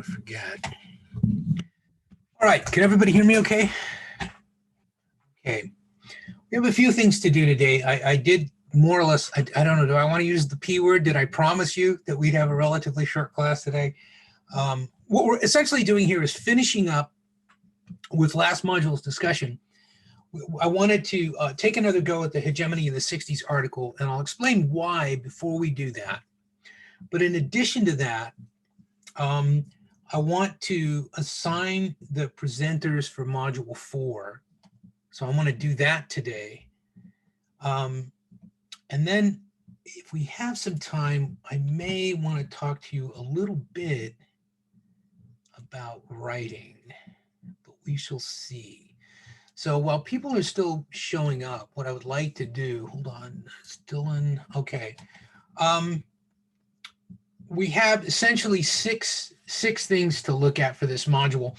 want to forget. All right, can everybody hear me okay? Okay. We have a few things to do today. I did more or less, I don't know, do I want to use the P word? Did I promise you that we'd have a relatively short class today? What we're essentially doing here is finishing up with last module's discussion. I wanted to take another go at the hegemony in the 60s article, and I'll explain why before we do that. But in addition to that, I want to assign the presenters for module 4. So I want to do that today. And then if we have some time, I may want to talk to you a little bit about writing, but we shall see. So while people are still showing up, what I would like to do, hold on, still in, okay. We have essentially six things to look at for this module.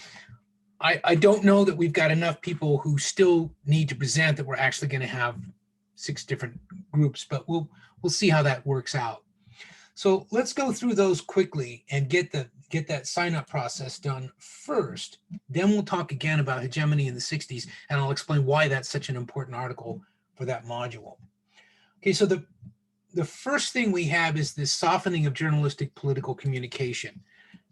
I don't know that we've got enough people who still need to present that we're actually going to have 6 different groups, but we'll see how that works out. So let's go through those quickly and get that sign-up process done first. Then we'll talk again about hegemony in the 60s, and I'll explain why that's such an important article for that module. Okay, so the first thing we have is this softening of journalistic political communication.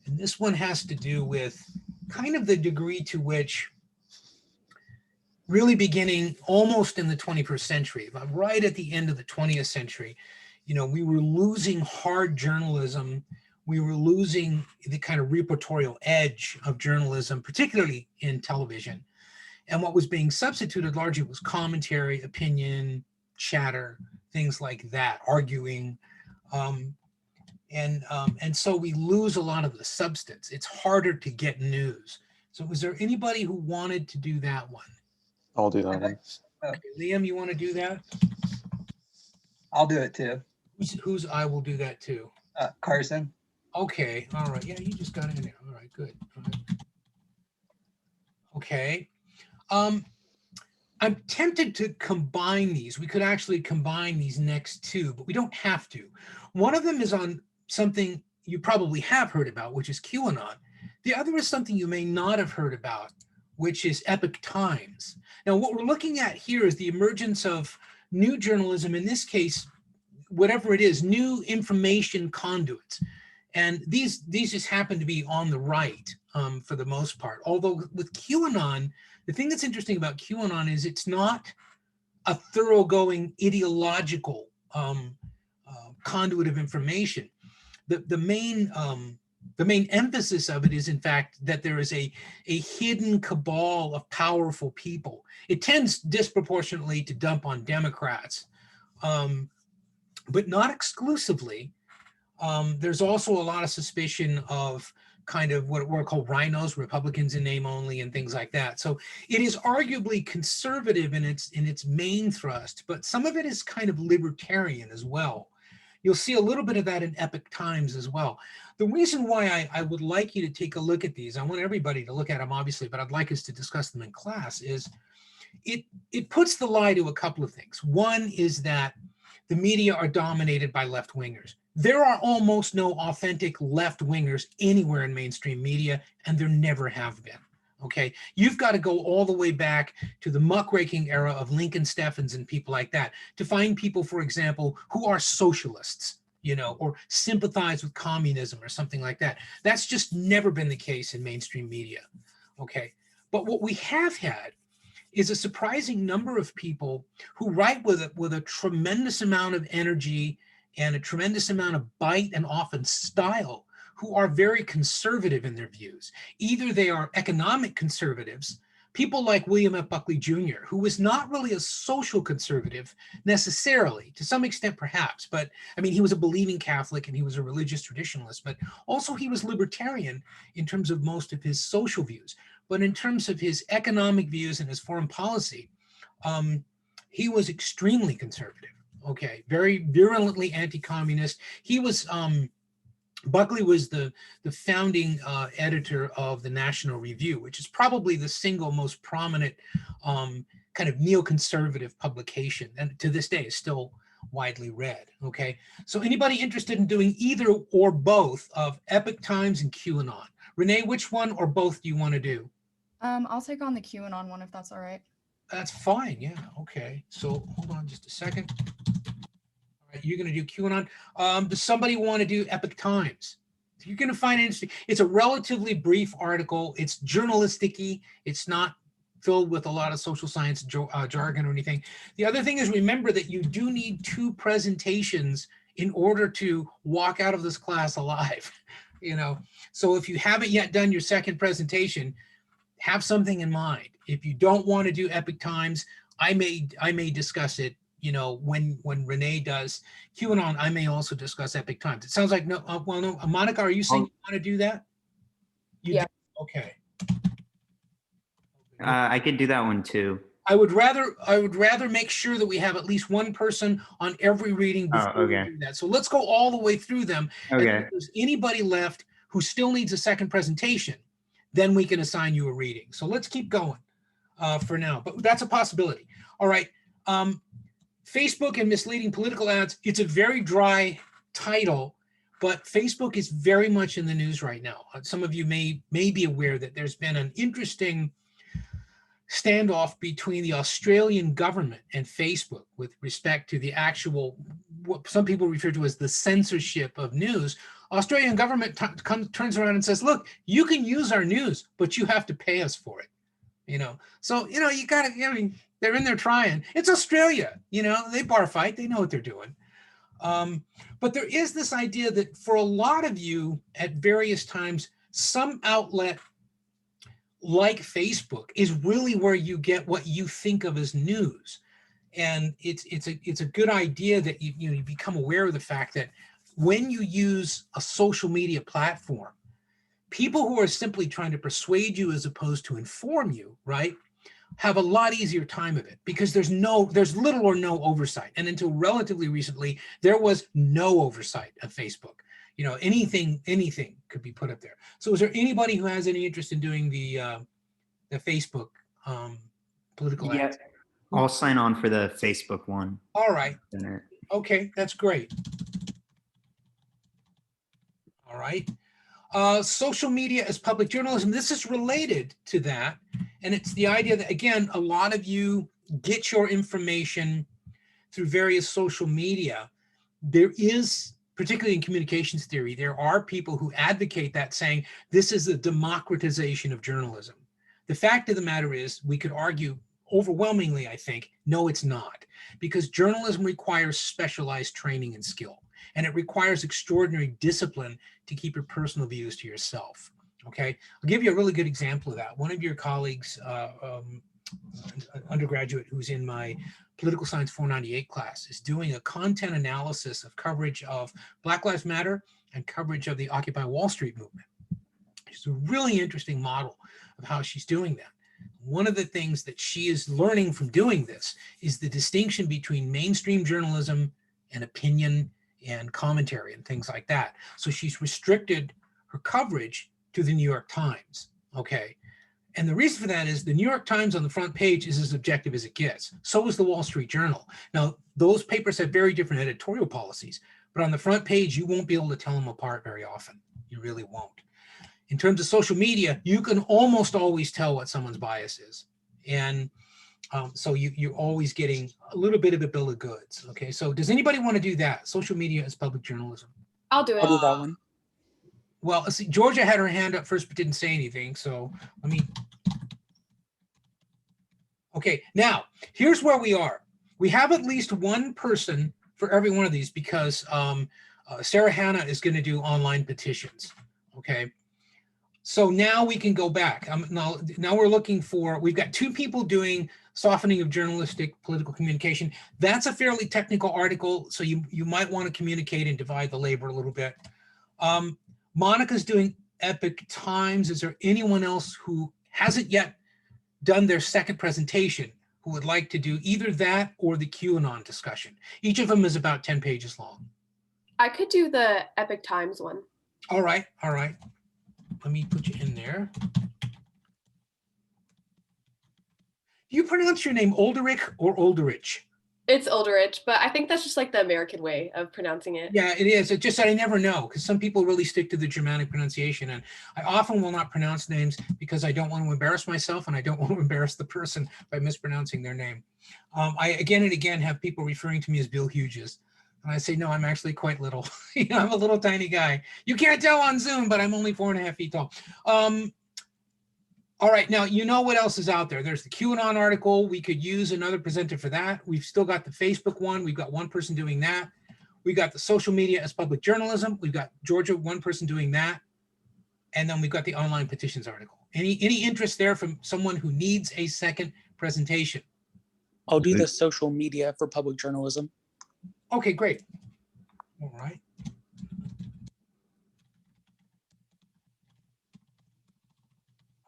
And this one has to do with kind of the degree to which, really beginning almost in the 21st century, but right at the end of the 20th century, you know, we were losing hard journalism. We were losing the kind of reportorial edge of journalism, particularly in television. And what was being substituted largely was commentary, opinion, chatter, things like that, arguing. And so we lose a lot of the substance. It's harder to get news. So was there anybody who wanted to do that one? I'll do that one. Okay, Liam, you want to do that? I'll do it too. Who's I will do that too? Carson. Okay, all right. Yeah, you just got in there. All right, good. All right. Okay. I'm tempted to combine these. We could actually combine these next 2, but we don't have to. One of them is on something you probably have heard about, which is QAnon. The other is something you may not have heard about, which is Epoch Times. Now, what we're looking at here is the emergence of new journalism, in this case, whatever it is, new information conduits. And these just happen to be on the right for the most part. Although with QAnon, the thing that's interesting about QAnon is it's not a thoroughgoing ideological conduit of information. The main emphasis of it is, in fact, that there is a hidden cabal of powerful people. It tends disproportionately to dump on Democrats, but not exclusively. There's also a lot of suspicion of kind of what we're called rhinos, Republicans in name only, and things like that. So it is arguably conservative in its main thrust, but some of it is kind of libertarian as well. You'll see a little bit of that in Epoch Times as well. The reason why I would like you to take a look at these, I want everybody to look at them obviously, but I'd like us to discuss them in class, is it puts the lie to a couple of things. One is that the media are dominated by left-wingers. There are almost no authentic left-wingers anywhere in mainstream media, and there never have been, okay? You've got to go all the way back to the muckraking era of Lincoln Steffens and people like that to find people, for example, who are socialists, you know, or sympathize with communism or something like that. That's just never been the case in mainstream media, okay? But what we have had is a surprising number of people who write with a tremendous amount of energy and a tremendous amount of bite and often style, who are very conservative in their views. Either they are economic conservatives, people like William F. Buckley Jr., who was not really a social conservative necessarily, to some extent perhaps, but I mean, he was a believing Catholic and he was a religious traditionalist, but also he was libertarian in terms of most of his social views. But in terms of his economic views and his foreign policy, he was extremely conservative. Okay, very virulently anti-communist. He was, Buckley was the founding editor of the National Review, which is probably the single most prominent kind of neoconservative publication, and to this day is still widely read. Okay, so anybody interested in doing either or both of Epoch Times and QAnon? Renee, which one or both do you want to do? I'll take on the QAnon one if that's all right. That's fine. Yeah. Okay. So hold on just a second. All right, you're going to do QAnon. Does somebody want to do Epoch Times? You're going to find it interesting. It's a relatively brief article. It's journalistic-y. It's not filled with a lot of social science jargon or anything. The other thing is, remember that you do need 2 presentations in order to walk out of this class alive. You know, so if you haven't yet done your second presentation, have something in mind. If you don't want to do Epoch Times, I may discuss it. You know, when Renee does QAnon, I may also discuss Epoch Times. It sounds like no. Well, no. Monica, are you saying you want to do that? You Yeah. do? Okay. I could do that one too. I would rather make sure that we have at least one person on every reading before we okay. do that. So let's go all the way through them. And Okay. if there's anybody left who still needs a second presentation, then we can assign you a reading. So let's keep going for now, but that's a possibility. All right. Facebook and misleading political ads. It's a very dry title, but Facebook is very much in the news right now. Some of you may be aware that there's been an interesting standoff between the Australian government and Facebook with respect to the actual, what some people refer to as the censorship of news. Australian government turns around and says, look, you can use our news, but you have to pay us for it. You know, so, you know, you got to, I mean, they're in there trying. It's Australia, you know, they bar fight, they know what they're doing. But there is this idea that for a lot of you at various times, some outlet like Facebook is really where you get what you think of as news. And it's a good idea that you become aware of the fact that when you use a social media platform, people who are simply trying to persuade you as opposed to inform you, right, have a lot easier time of it because there's little or no oversight. And until relatively recently, there was no oversight of Facebook. You know, anything could be put up there. So is there anybody who has any interest in doing the Facebook political ads? I'll sign on for the Facebook one. All right. Okay, that's great. All right. Social media as public journalism. This is related to that. And it's the idea that, again, a lot of you get your information through various social media. There is, particularly in communications theory, there are people who advocate that, saying this is a democratization of journalism. The fact of the matter is, we could argue overwhelmingly, I think, no, it's not, because journalism requires specialized training and skill, and it requires extraordinary discipline to keep your personal views to yourself. Okay, I'll give you a really good example of that. One of your colleagues, undergraduate who's in my political science 498 class, is doing a content analysis of coverage of Black Lives Matter and coverage of the Occupy Wall Street movement. It's a really interesting model of how she's doing that. One of the things that she is learning from doing this is the distinction between mainstream journalism and opinion and commentary and things like that. So she's restricted her coverage to the New York Times, okay? And the reason for that is the New York Times on the front page is as objective as it gets. So is the Wall Street Journal. Now, those papers have very different editorial policies, but on the front page, you won't be able to tell them apart very often. You really won't. In terms of social media, you can almost always tell what someone's bias is. And so you're always getting a little bit of a bill of goods. Okay, so does anybody want to do that? Social media as public journalism. I'll do it. I'll do that one. Well, let's see, Georgia had her hand up first, but didn't say anything. So let me. Okay, now here's where we are. We have at least one person for every one of these because Sarah Hanna is going to do online petitions. Okay. So now we can go back. Now we're looking for, we've got 2 people doing softening of journalistic political communication. That's a fairly technical article, so you might want to communicate and divide the labor a little bit. Monica's doing Epoch Times. Is there anyone else who hasn't yet done their second presentation who would like to do either that or the QAnon discussion? Each of them is about 10 pages long. I could do the Epoch Times one. All right, all right. Let me put you in there. Do you pronounce your name Olderich or Olderich? It's Ulderich, but I think that's just like the American way of pronouncing it. Yeah, it is. It's just that I never know because some people really stick to the Germanic pronunciation, and I often will not pronounce names because I don't want to embarrass myself and I don't want to embarrass the person by mispronouncing their name. I again and again have people referring to me as Bill Hughes, and I say no, I'm actually quite little. You know, I'm a little tiny guy. You can't tell on Zoom, but I'm only 4.5 feet tall. All right, now you know what else is out there. There's the QAnon article. We could use another presenter for that. We've still got the Facebook one. We've got one person doing that. We got the social media as public journalism. We've got Georgia, one person doing that. And then we've got the online petitions article. Any interest there from someone who needs a second presentation? I'll do the social media for public journalism. Okay, great. All right.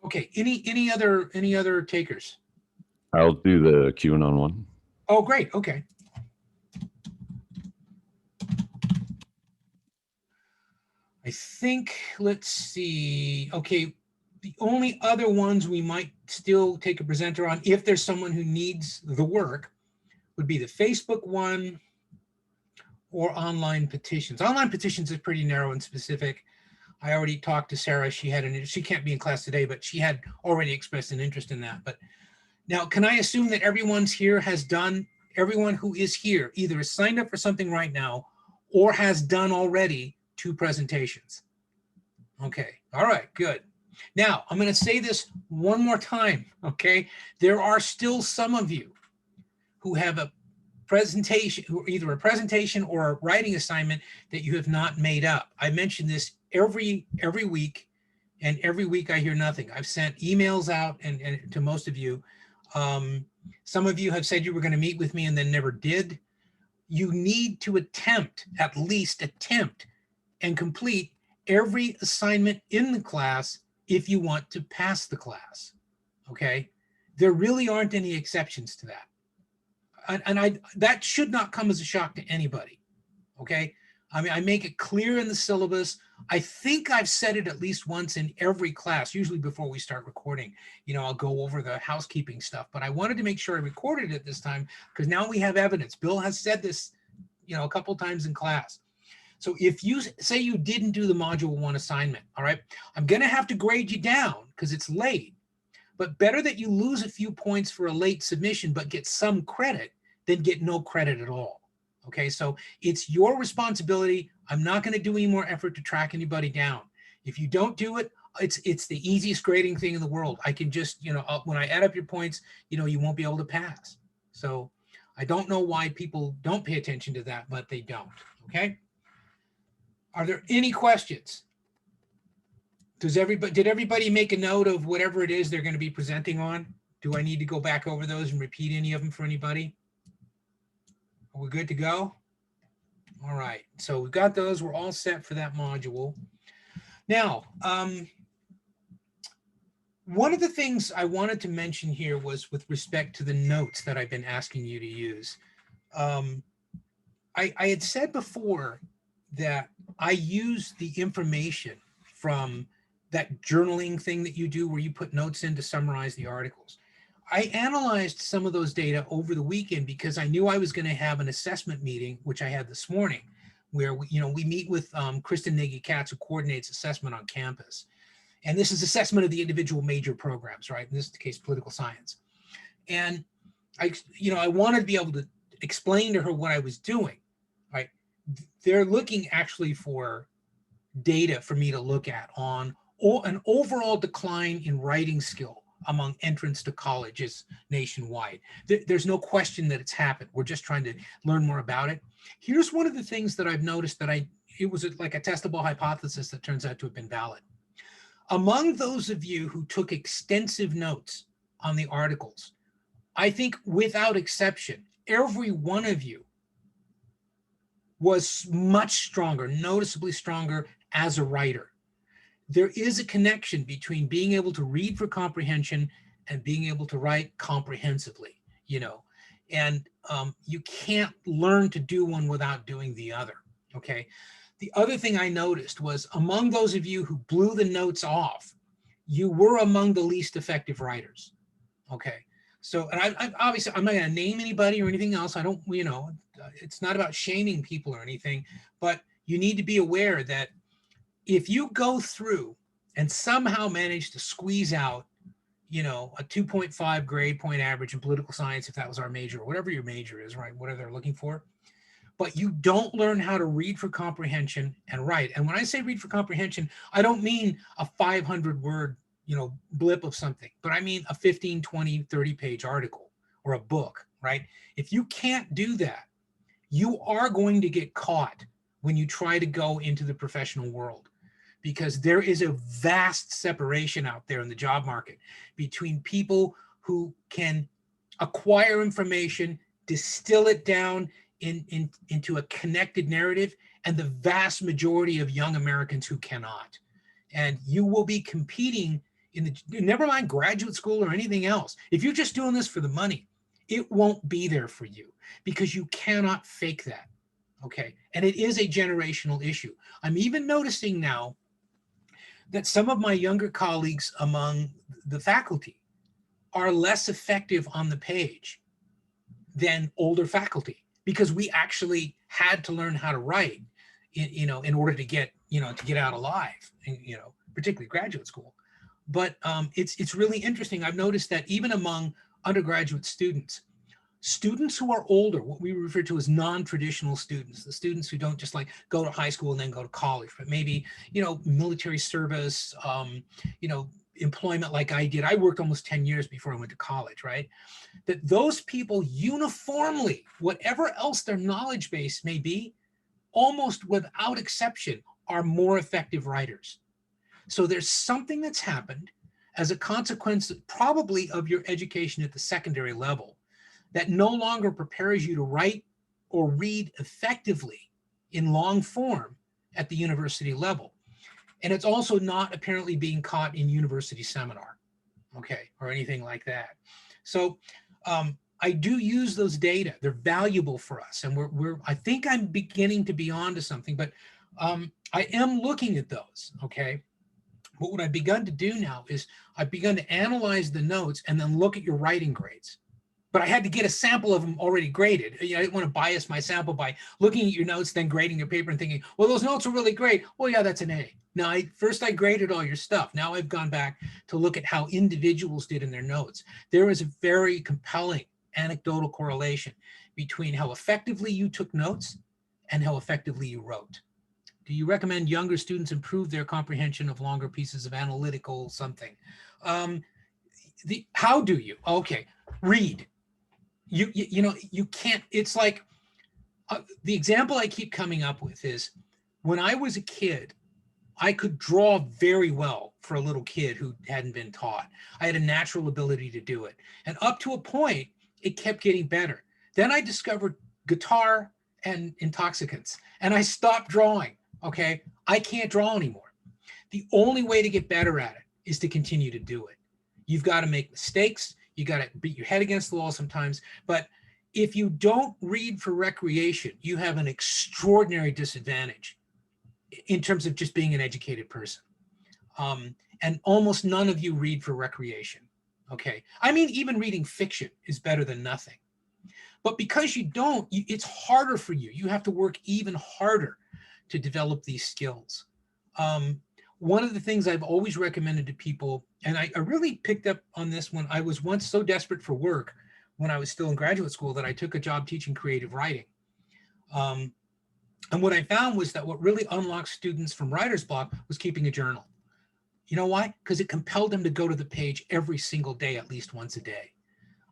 Okay, any other takers? I'll do the QAnon one. Oh, great. Okay. I think, let's see. Okay, the only other ones we might still take a presenter on, if there's someone who needs the work, would be the Facebook one or online petitions. Online petitions is pretty narrow and specific. I already talked to Sarah. She can't be in class today, but she had already expressed an interest in that. But now, can I assume that everyone who is here either is signed up for something right now or has done already 2 presentations? Okay, all right, good. Now, I'm going to say this one more time, okay? There are still some of you who have a presentation, either a presentation or a writing assignment that you have not made up. I mention this every week, and every week I hear nothing. I've sent emails out and to most of you. Some of you have said you were going to meet with me and then never did. You need to at least attempt and complete every assignment in the class if you want to pass the class, okay? There really aren't any exceptions to that. And that should not come as a shock to anybody, okay? I mean, I make it clear in the syllabus. I think I've said it at least once in every class, usually before we start recording. You know, I'll go over the housekeeping stuff, but I wanted to make sure I recorded it this time because now we have evidence. Bill has said this, you know, a couple times in class. So if you say you didn't do the module 1 assignment, all right, I'm going to have to grade you down because it's late, but better that you lose a few points for a late submission, but get some credit than get no credit at all. Okay, so it's your responsibility. I'm not going to do any more effort to track anybody down. If you don't do it, it's the easiest grading thing in the world. I can just, you know, when I add up your points, you know, you won't be able to pass. So I don't know why people don't pay attention to that, but they don't. Okay. Are there any questions? Did everybody make a note of whatever it is they're going to be presenting on? Do I need to go back over those and repeat any of them for anybody? Are we good to go? All right, so we've got those. We're all set for that module. Now, one of the things I wanted to mention here was with respect to the notes that I've been asking you to use. I had said before that I use the information from that journaling thing that you do where you put notes in to summarize the articles. I analyzed some of those data over the weekend because I knew I was going to have an assessment meeting, which I had this morning, where we meet with Kristen Nagy-Katz, who coordinates assessment on campus. And this is assessment of the individual major programs, right? In this case, political science. And I wanted to be able to explain to her what I was doing, right? They're looking actually for data for me to look at on an overall decline in writing skill among entrants to colleges nationwide. There's no question that it's happened. We're just trying to learn more about it. Here's one of the things that I've noticed that it was like a testable hypothesis that turns out to have been valid. Among those of you who took extensive notes on the articles, I think without exception, every one of you was much stronger, noticeably stronger as a writer. There is a connection between being able to read for comprehension and being able to write comprehensively, and you can't learn to do one without doing the other, okay? The other thing I noticed was among those of you who blew the notes off, you were among the least effective writers, okay? So, and I obviously, I'm not going to name anybody or anything else. I don't, it's not about shaming people or anything, but you need to be aware that if you go through and somehow manage to squeeze out, a 2.5 grade point average in political science, if that was our major, or whatever your major is, right? Whatever they're looking for, but you don't learn how to read for comprehension and write. And when I say read for comprehension, I don't mean a 500 word blip of something, but I mean a 15, 20, 30 page article or a book, right? If you can't do that, you are going to get caught when you try to go into the professional world, because there is a vast separation out there in the job market between people who can acquire information, distill it down into a connected narrative, and the vast majority of young Americans who cannot. And you will be competing never mind graduate school or anything else. If you're just doing this for the money, it won't be there for you because you cannot fake that. Okay. And it is a generational issue. I'm even noticing now that some of my younger colleagues among the faculty are less effective on the page than older faculty, because we actually had to learn how to write in order to get out alive, particularly graduate school. But it's really interesting. I've noticed that even among undergraduate students who are older, what we refer to as non-traditional students, the students who don't just like go to high school and then go to college, but maybe, military service, employment like I did. I worked almost 10 years before I went to college, right? That those people uniformly, whatever else their knowledge base may be, almost without exception, are more effective writers. So there's something that's happened as a consequence probably of your education at the secondary level that no longer prepares you to write or read effectively in long form at the university level. And it's also not apparently being caught in university seminar, okay, or anything like that. So I do use those data. They're valuable for us. And I think I'm beginning to be onto something, but I am looking at those, okay? But what I've begun to do now is I've begun to analyze the notes and then look at your writing grades. But I had to get a sample of them already graded. I didn't want to bias my sample by looking at your notes, then grading your paper and thinking, well, those notes are really great. Well, yeah, that's an A. Now, first I graded all your stuff. Now I've gone back to look at how individuals did in their notes. There is a very compelling anecdotal correlation between how effectively you took notes and how effectively you wrote. Do you recommend younger students improve their comprehension of longer pieces of analytical something? How do you? Okay, read. You can't, it's like, the example I keep coming up with is when I was a kid, I could draw very well for a little kid who hadn't been taught. I had a natural ability to do it. And up to a point, it kept getting better. Then I discovered guitar and intoxicants, and I stopped drawing. Okay, I can't draw anymore. The only way to get better at it is to continue to do it. You've got to make mistakes. You got to beat your head against the wall sometimes. But if you don't read for recreation, you have an extraordinary disadvantage in terms of just being an educated person. And almost none of you read for recreation. Okay, I mean, even reading fiction is better than nothing. But because you don't, it's harder for you. You have to work even harder to develop these skills. One of the things I've always recommended to people, and I really picked up on this when I was once so desperate for work when I was still in graduate school that I took a job teaching creative writing. And what I found was that what really unlocked students from writer's block was keeping a journal. You know why? Because it compelled them to go to the page every single day, at least once a day.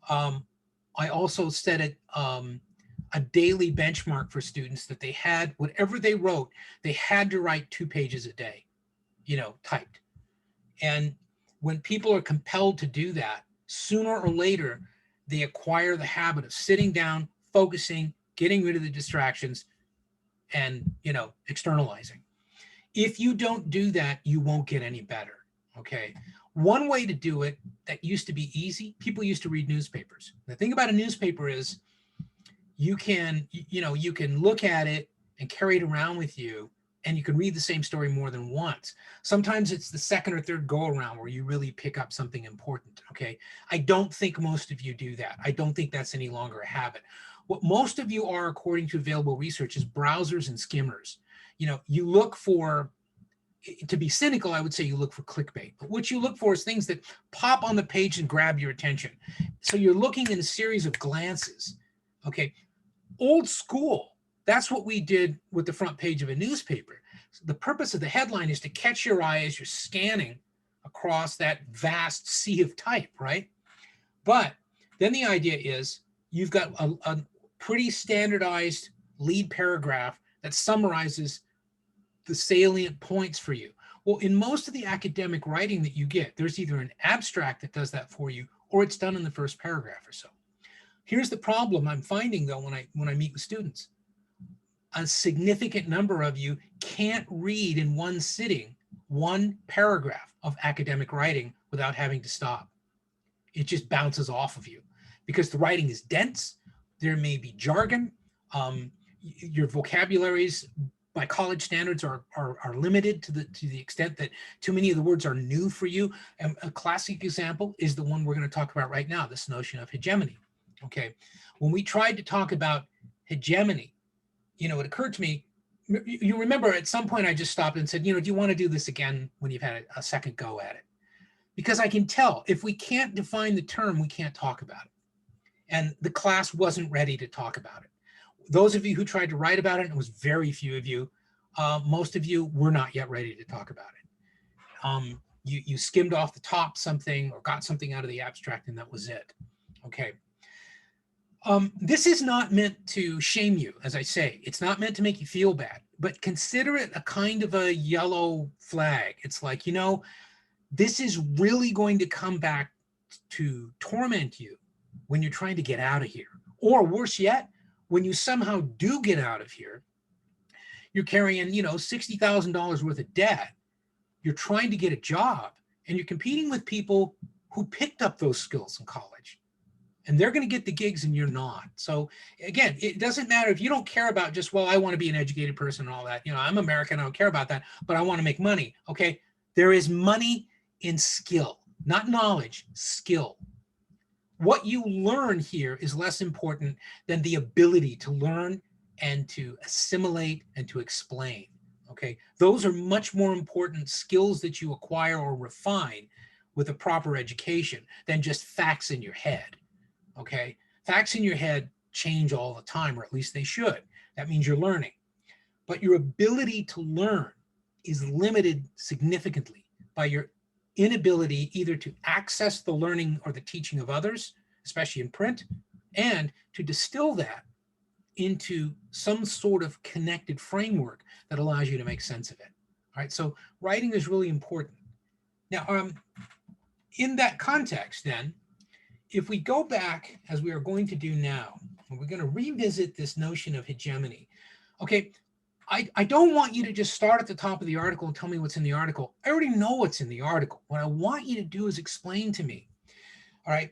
I also set a daily benchmark for students that they had, whatever they wrote, they had to write 2 pages a day, typed. And when people are compelled to do that, sooner or later, they acquire the habit of sitting down, focusing, getting rid of the distractions, and, externalizing. If you don't do that, you won't get any better, okay? One way to do it that used to be easy, people used to read newspapers. The thing about a newspaper is you can look at it and carry it around with you and you can read the same story more than once. Sometimes it's the second or third go around where you really pick up something important. Okay. I don't think most of you do that. I don't think that's any longer a habit. What most of you are, according to available research, is browsers and skimmers. You know, you look for, to be cynical, I would say you look for clickbait. But what you look for is things that pop on the page and grab your attention. So you're looking in a series of glances. Okay. Old school. That's what we did with the front page of a newspaper. The purpose of the headline is to catch your eye as you're scanning across that vast sea of type, right? But then the idea is you've got a pretty standardized lead paragraph that summarizes the salient points for you. Well, in most of the academic writing that you get, there's either an abstract that does that for you, or it's done in the first paragraph or so. Here's the problem I'm finding, though, when I meet with students. A significant number of you can't read in one sitting one paragraph of academic writing without having to stop. It just bounces off of you because the writing is dense. There may be jargon. Your vocabularies by college standards are limited to the extent that too many of the words are new for you. And a classic example is the one we're going to talk about right now, this notion of hegemony. Okay, when we tried to talk about hegemony, you know, it occurred to me, you remember at some point I just stopped and said, you know, do you want to do this again when you've had a second go at it? Because I can tell if we can't define the term, we can't talk about it. And the class wasn't ready to talk about it. Those of you who tried to write about it, and it was very few of you, most of you were not yet ready to talk about it. You skimmed off the top something or got something out of the abstract and that was it. Okay. This is not meant to shame you, as I say. It's not meant to make you feel bad, but consider it a kind of a yellow flag. It's like, you know, this is really going to come back to torment you when you're trying to get out of here. Or worse yet, when you somehow do get out of here, you're carrying, you know, $60,000 worth of debt. You're trying to get a job and you're competing with people who picked up those skills in college. And they're going to get the gigs and you're not. So again, it doesn't matter if you don't care about just, well, I want to be an educated person and all that. You know, I'm American, I don't care about that, but I want to make money. Okay. There is money in skill, not knowledge, skill. What you learn here is less important than the ability to learn and to assimilate and to explain. Okay. Those are much more important skills that you acquire or refine with a proper education than just facts in your head. Okay, facts in your head change all the time, or at least they should. That means you're learning. But your ability to learn is limited significantly by your inability either to access the learning or the teaching of others, especially in print, and to distill that into some sort of connected framework that allows you to make sense of it. All right, so writing is really important. Now, in that context, then, if we go back, as we are going to do now, and we're going to revisit this notion of hegemony. Okay, I don't want you to just start at the top of the article and tell me what's in the article. I already know what's in the article. What I want you to do is explain to me. All right,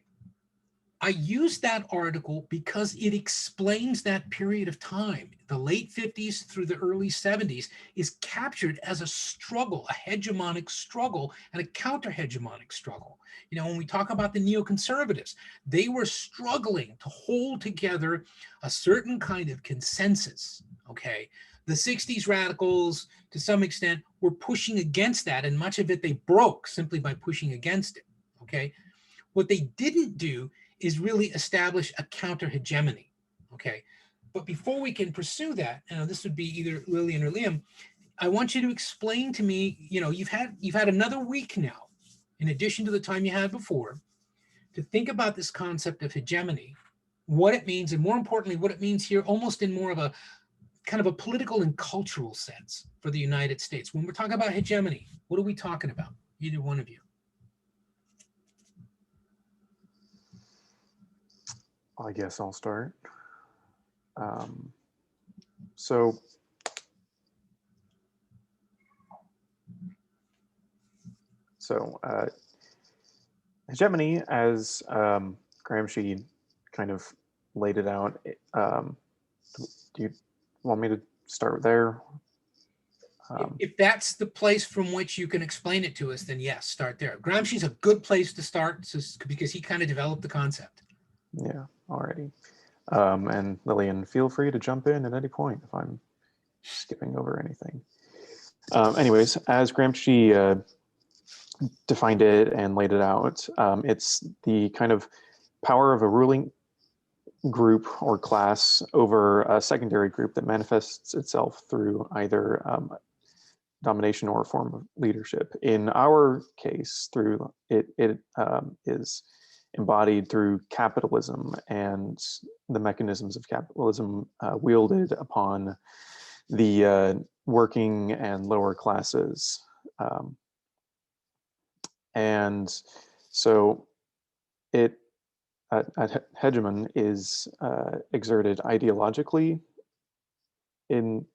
I use that article because it explains that period of time. The late 50s through the early 70s is captured as a struggle, a hegemonic struggle and a counter-hegemonic struggle. You know, when we talk about the neoconservatives, they were struggling to hold together a certain kind of consensus, okay? The 60s radicals, to some extent, were pushing against that, and much of it they broke simply by pushing against it, okay? What they didn't do is really establish a counter-hegemony, okay? But before we can pursue that, and this would be either Lillian or Liam, I want you to explain to me, you know, you've had another week now, in addition to the time you had before, to think about this concept of hegemony, what it means, and more importantly, what it means here almost in more of a kind of a political and cultural sense for the United States. When we're talking about hegemony, what are we talking about? Either one of you. I guess I'll start. So hegemony, as Gramsci kind of laid it out. Do you want me to start there? If that's the place from which you can explain it to us, then yes, start there. Gramsci's a good place to start because he kind of developed the concept. Yeah, alrighty. And Lillian, feel free to jump in at any point if I'm skipping over anything. Anyways, as Gramsci defined it and laid it out, it's the kind of power of a ruling group or class over a secondary group that manifests itself through either domination or a form of leadership. In our case, through it is embodied through capitalism and the mechanisms of capitalism wielded upon the working and lower classes. And so it hegemon is exerted ideologically in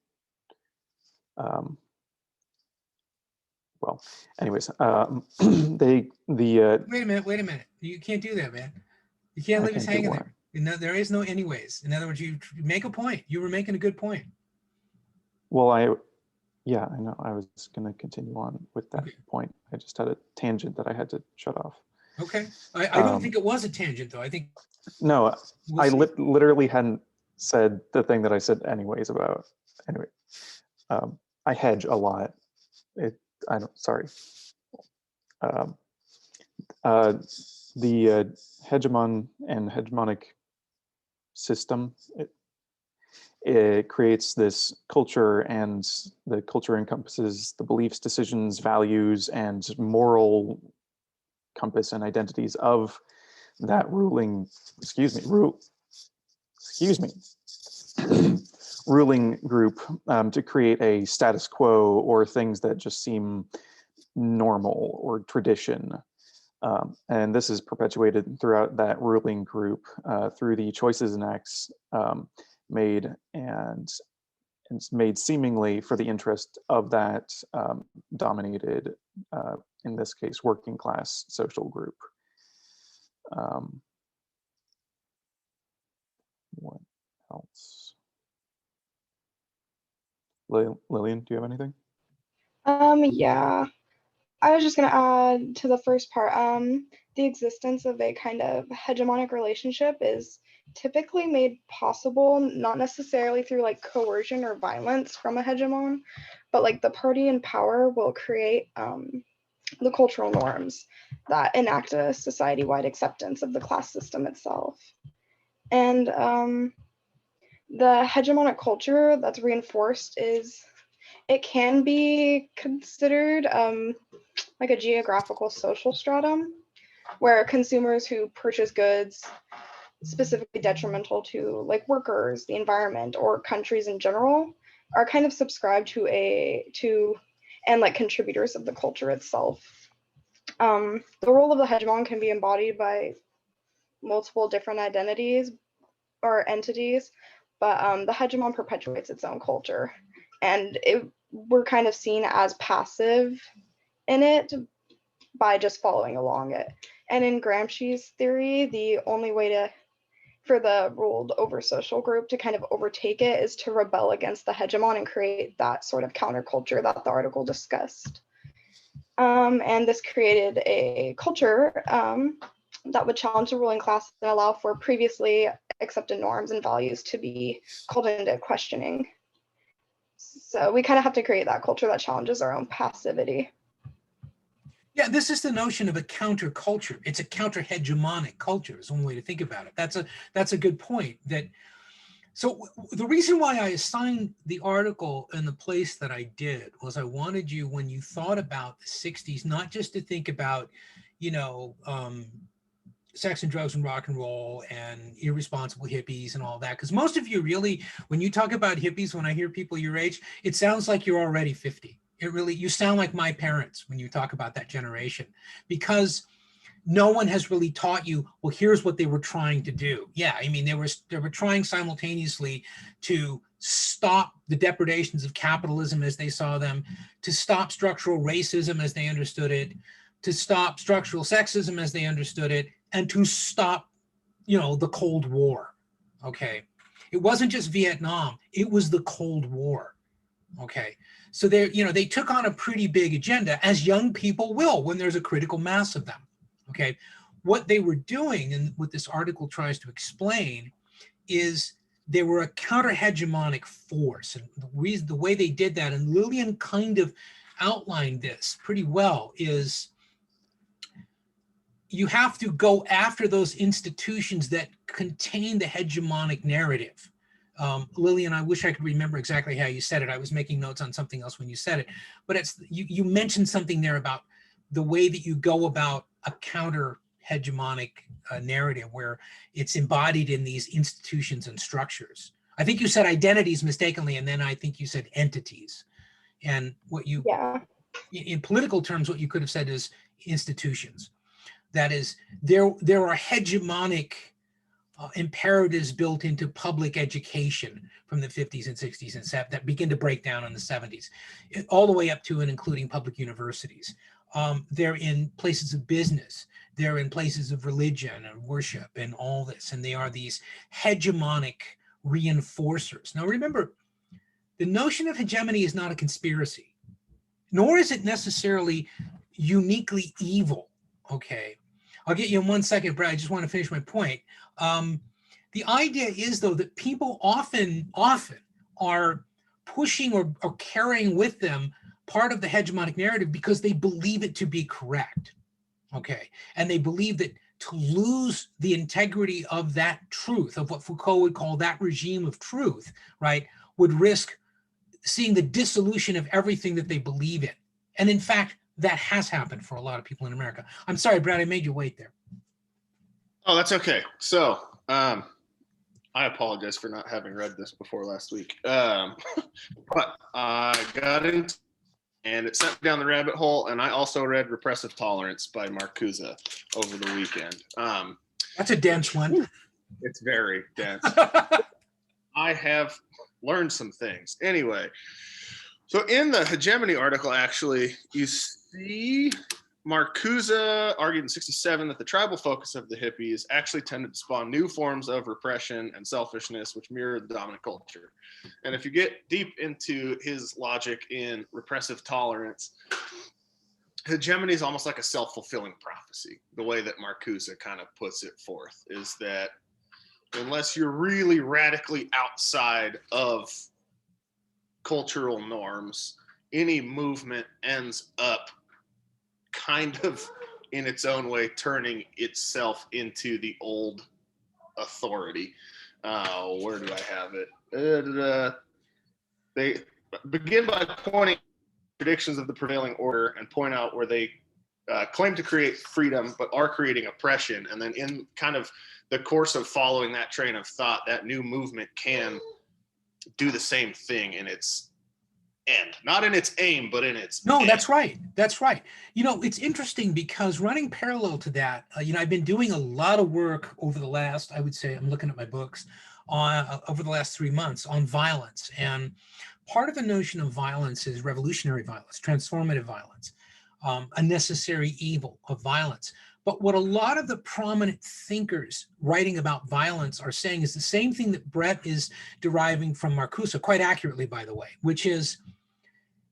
well, anyways, wait a minute. You can't do that, man. You can't I leave us can't do hanging what? there. There is no anyways. In other words, you make a point. You were making a good point. Well, yeah, I know. I was going to continue on with that Okay. point. I just had a tangent that I had to shut off. Okay. I don't think it was a tangent, though. I think No, we'll I see. literally hadn't said the thing that I said anyways about. Anyway, I hedge a lot. Sorry. The hegemon and hegemonic system, it creates this culture, and the culture encompasses the beliefs, decisions, values, and moral compass and identities of that ruling, ruling group, to create a status quo or things that just seem normal or tradition. And this is perpetuated throughout that ruling group through the choices and acts made, and it's made seemingly for the interest of that dominated, in this case, working class social group. What else? Lillian, do you have anything? Yeah. I was just gonna add to the first part, the existence of a kind of hegemonic relationship is typically made possible, not necessarily through like coercion or violence from a hegemon, but like the party in power will create the cultural norms that enact a society-wide acceptance of the class system itself. And the hegemonic culture that's reinforced it can be considered like a geographical social stratum, where consumers who purchase goods specifically detrimental to like workers, the environment, or countries in general are kind of subscribed to and like contributors of the culture itself. The role of the hegemon can be embodied by multiple different identities or entities, but the hegemon perpetuates its own culture, and we're kind of seen as passive in it by just following along it. And in Gramsci's theory, the only way for the ruled over social group to kind of overtake it is to rebel against the hegemon and create that sort of counterculture that the article discussed. And this created a culture that would challenge the ruling class and allow for previously accepted norms and values to be called into questioning. So we kind of have to create that culture that challenges our own passivity. Yeah, this is the notion of a counterculture. It's a counter-hegemonic culture is one way to think about it. That's a good point. So the reason why I assigned the article in the place that I did was I wanted you, when you thought about the 60s, not just to think about, sex and drugs and rock and roll and irresponsible hippies and all that. Because most of you really, when you talk about hippies, when I hear people your age, it sounds like you're already 50. You sound like my parents when you talk about that generation, because no one has really taught you, well, here's what they were trying to do. Yeah, I mean, they were trying simultaneously to stop the depredations of capitalism as they saw them, to stop structural racism as they understood it, to stop structural sexism as they understood it, and to stop, the Cold War. Okay. It wasn't just Vietnam, it was the Cold War. Okay. So they took on a pretty big agenda, as young people will when there's a critical mass of them. Okay, what they were doing, and what this article tries to explain, is they were a counter-hegemonic force. And the way they did that, and Lillian kind of outlined this pretty well, is you have to go after those institutions that contain the hegemonic narrative. Lillian, I wish I could remember exactly how you said it. I was making notes on something else when you said it, but you mentioned something there about the way that you go about a counter hegemonic narrative where it's embodied in these institutions and structures. I think you said identities mistakenly, and then I think you said entities. And what you, Yeah. in political terms, what you could have said is institutions. That is, there are hegemonic imperatives built into public education from the 50s and 60s and 70s that begin to break down in the 70s, all the way up to and including public universities. They're in places of business. They're in places of religion and worship and all this. And they are these hegemonic reinforcers. Now, remember, the notion of hegemony is not a conspiracy, nor is it necessarily uniquely evil. Okay. I'll get you in 1 second, Brad. I just want to finish my point. The idea is, though, that people often are pushing or carrying with them part of the hegemonic narrative because they believe it to be correct. Okay. And they believe that to lose the integrity of that truth, of what Foucault would call that regime of truth, right, would risk seeing the dissolution of everything that they believe in. And in fact, that has happened for a lot of people in America. I'm sorry, Brad, I made you wait there. Oh, that's okay. So I apologize for not having read this before last week. But I got into, and it sent me down the rabbit hole. And I also read Repressive Tolerance by Marcuse over the weekend. That's a dense one. It's very dense. I have learned some things. Anyway, so in the hegemony article, actually, you see Marcuse argued in 1967 that the tribal focus of the hippies actually tended to spawn new forms of repression and selfishness, which mirrored the dominant culture. And if you get deep into his logic in Repressive Tolerance, hegemony is almost like a self-fulfilling prophecy. The way that Marcuse kind of puts it forth is that unless you're really radically outside of cultural norms, any movement ends up kind of in its own way turning itself into the old authority. Where do I have it? They begin by pointing predictions of the prevailing order and point out where they claim to create freedom but are creating oppression, and then in kind of the course of following that train of thought, that new movement can do the same thing in its end, not in its aim, but in its No, end. that's right. That's right. You know, it's interesting because running parallel to that, I've been doing a lot of work over the last, I would say, I'm looking at my books, over the last 3 months on violence. And part of the notion of violence is revolutionary violence, transformative violence, a necessary evil of violence. But what a lot of the prominent thinkers writing about violence are saying is the same thing that Brett is deriving from Marcuse, quite accurately, by the way, which is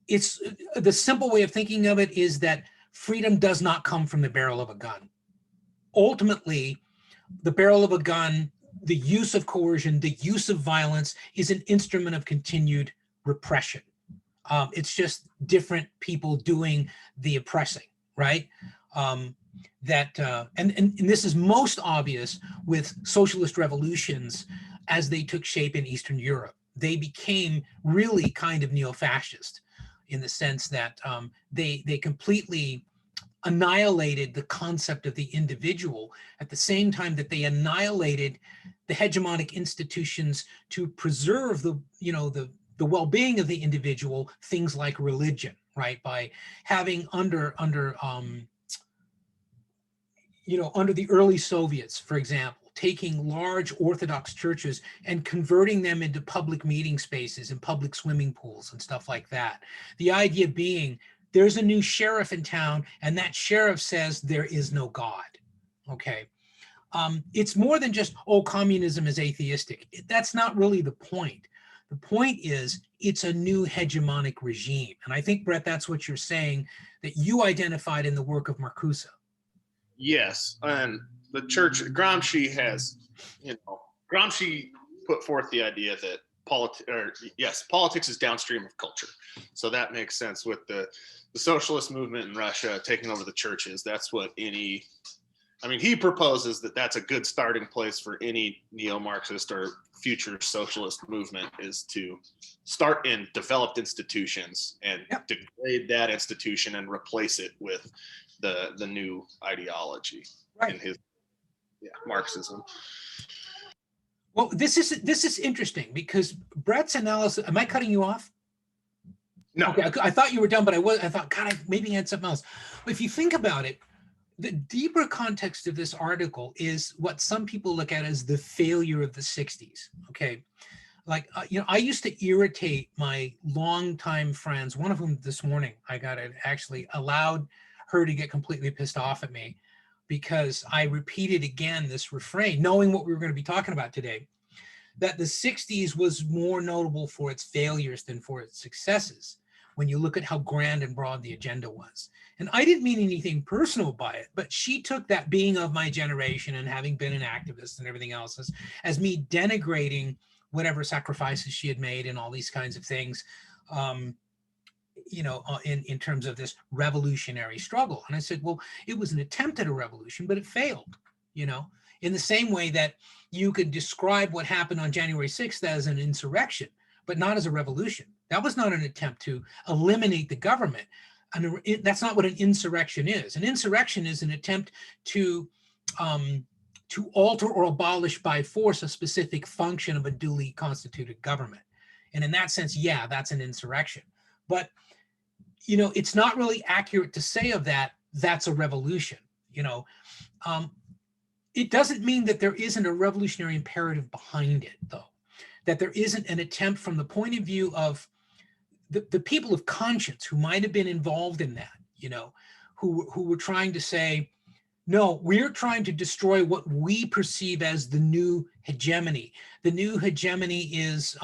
it's the simple way of thinking of it is that freedom does not come from the barrel of a gun. Ultimately, the barrel of a gun, the use of coercion, the use of violence is an instrument of continued repression. It's just different people doing the oppressing, right? And this is most obvious with socialist revolutions as they took shape in Eastern Europe. They became really kind of neo-fascist in the sense that they completely annihilated the concept of the individual at the same time that they annihilated the hegemonic institutions to preserve the well-being of the individual, things like religion, right? By having under the early Soviets, for example, taking large Orthodox churches and converting them into public meeting spaces and public swimming pools and stuff like that. The idea being there's a new sheriff in town and that sheriff says there is no God, okay? It's more than just, oh, communism is atheistic. That's not really the point. The point is, it's a new hegemonic regime. And I think, Brett, that's what you're saying, that you identified in the work of Marcuse. Yes, and the church, Gramsci has, Gramsci put forth the idea that politics is downstream of culture. So that makes sense with the socialist movement in Russia taking over the churches. That's what he proposes that that's a good starting place for any neo-Marxist or future socialist movement, is to start in developed institutions and degrade that institution and replace it with the new ideology in his Marxism. Well, this is interesting because Brett's analysis. Am I cutting you off? No. Okay, I thought you were done, but I thought, God, I maybe had something else. But if you think about it, the deeper context of this article is what some people look at as the failure of the 60s. Okay, like I used to irritate my longtime friends. One of whom this morning I got it actually allowed her to get completely pissed off at me, because I repeated again this refrain, knowing what we were going to be talking about today, that the 60s was more notable for its failures than for its successes, when you look at how grand and broad the agenda was. And I didn't mean anything personal by it, but she took that being of my generation and having been an activist and everything else as me denigrating whatever sacrifices she had made and all these kinds of things, in terms of this revolutionary struggle. And I said, well, it was an attempt at a revolution, but it failed, in the same way that you could describe what happened on January 6th as an insurrection, but not as a revolution. That was not an attempt to eliminate the government. And that's not what an insurrection is. An insurrection is an attempt to alter or abolish by force a specific function of a duly constituted government. And in that sense, yeah, that's an insurrection. But it's not really accurate to say of that, that's a revolution. It doesn't mean that there isn't a revolutionary imperative behind it, though, that there isn't an attempt from the point of view of the people of conscience who might have been involved in that, who were trying to say, no, we're trying to destroy what we perceive as the new hegemony. The new hegemony is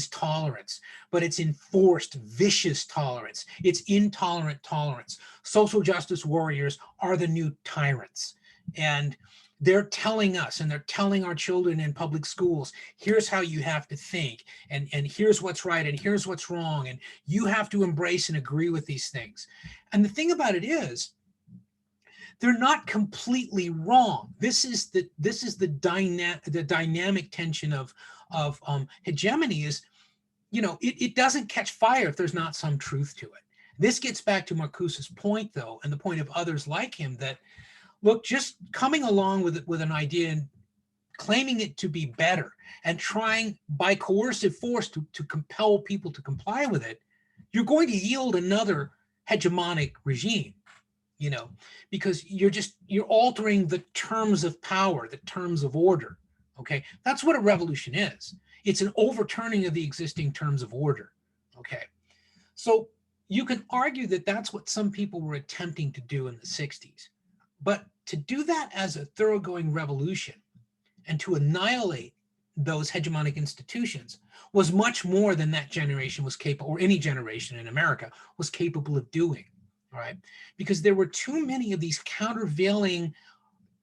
tolerance, but it's enforced, vicious tolerance. It's intolerant tolerance. Social justice warriors are the new tyrants. And they're telling us, and they're telling our children in public schools, here's how you have to think, and here's what's right, and here's what's wrong, and you have to embrace and agree with these things. And the thing about it is, they're not completely wrong. This is the dynamic tension of hegemony is, it doesn't catch fire if there's not some truth to it. This gets back to Marcuse's point, though, and the point of others like him, that look, just coming along with an idea and claiming it to be better and trying by coercive force to compel people to comply with it, you're going to yield another hegemonic regime. Because you're altering the terms of power, the terms of order. Okay, that's what a revolution is. It's an overturning of the existing terms of order. Okay, so you can argue that that's what some people were attempting to do in the 60s, but to do that as a thoroughgoing revolution and to annihilate those hegemonic institutions was much more than that generation was capable, or any generation in America was capable of doing. All right, because there were too many of these countervailing,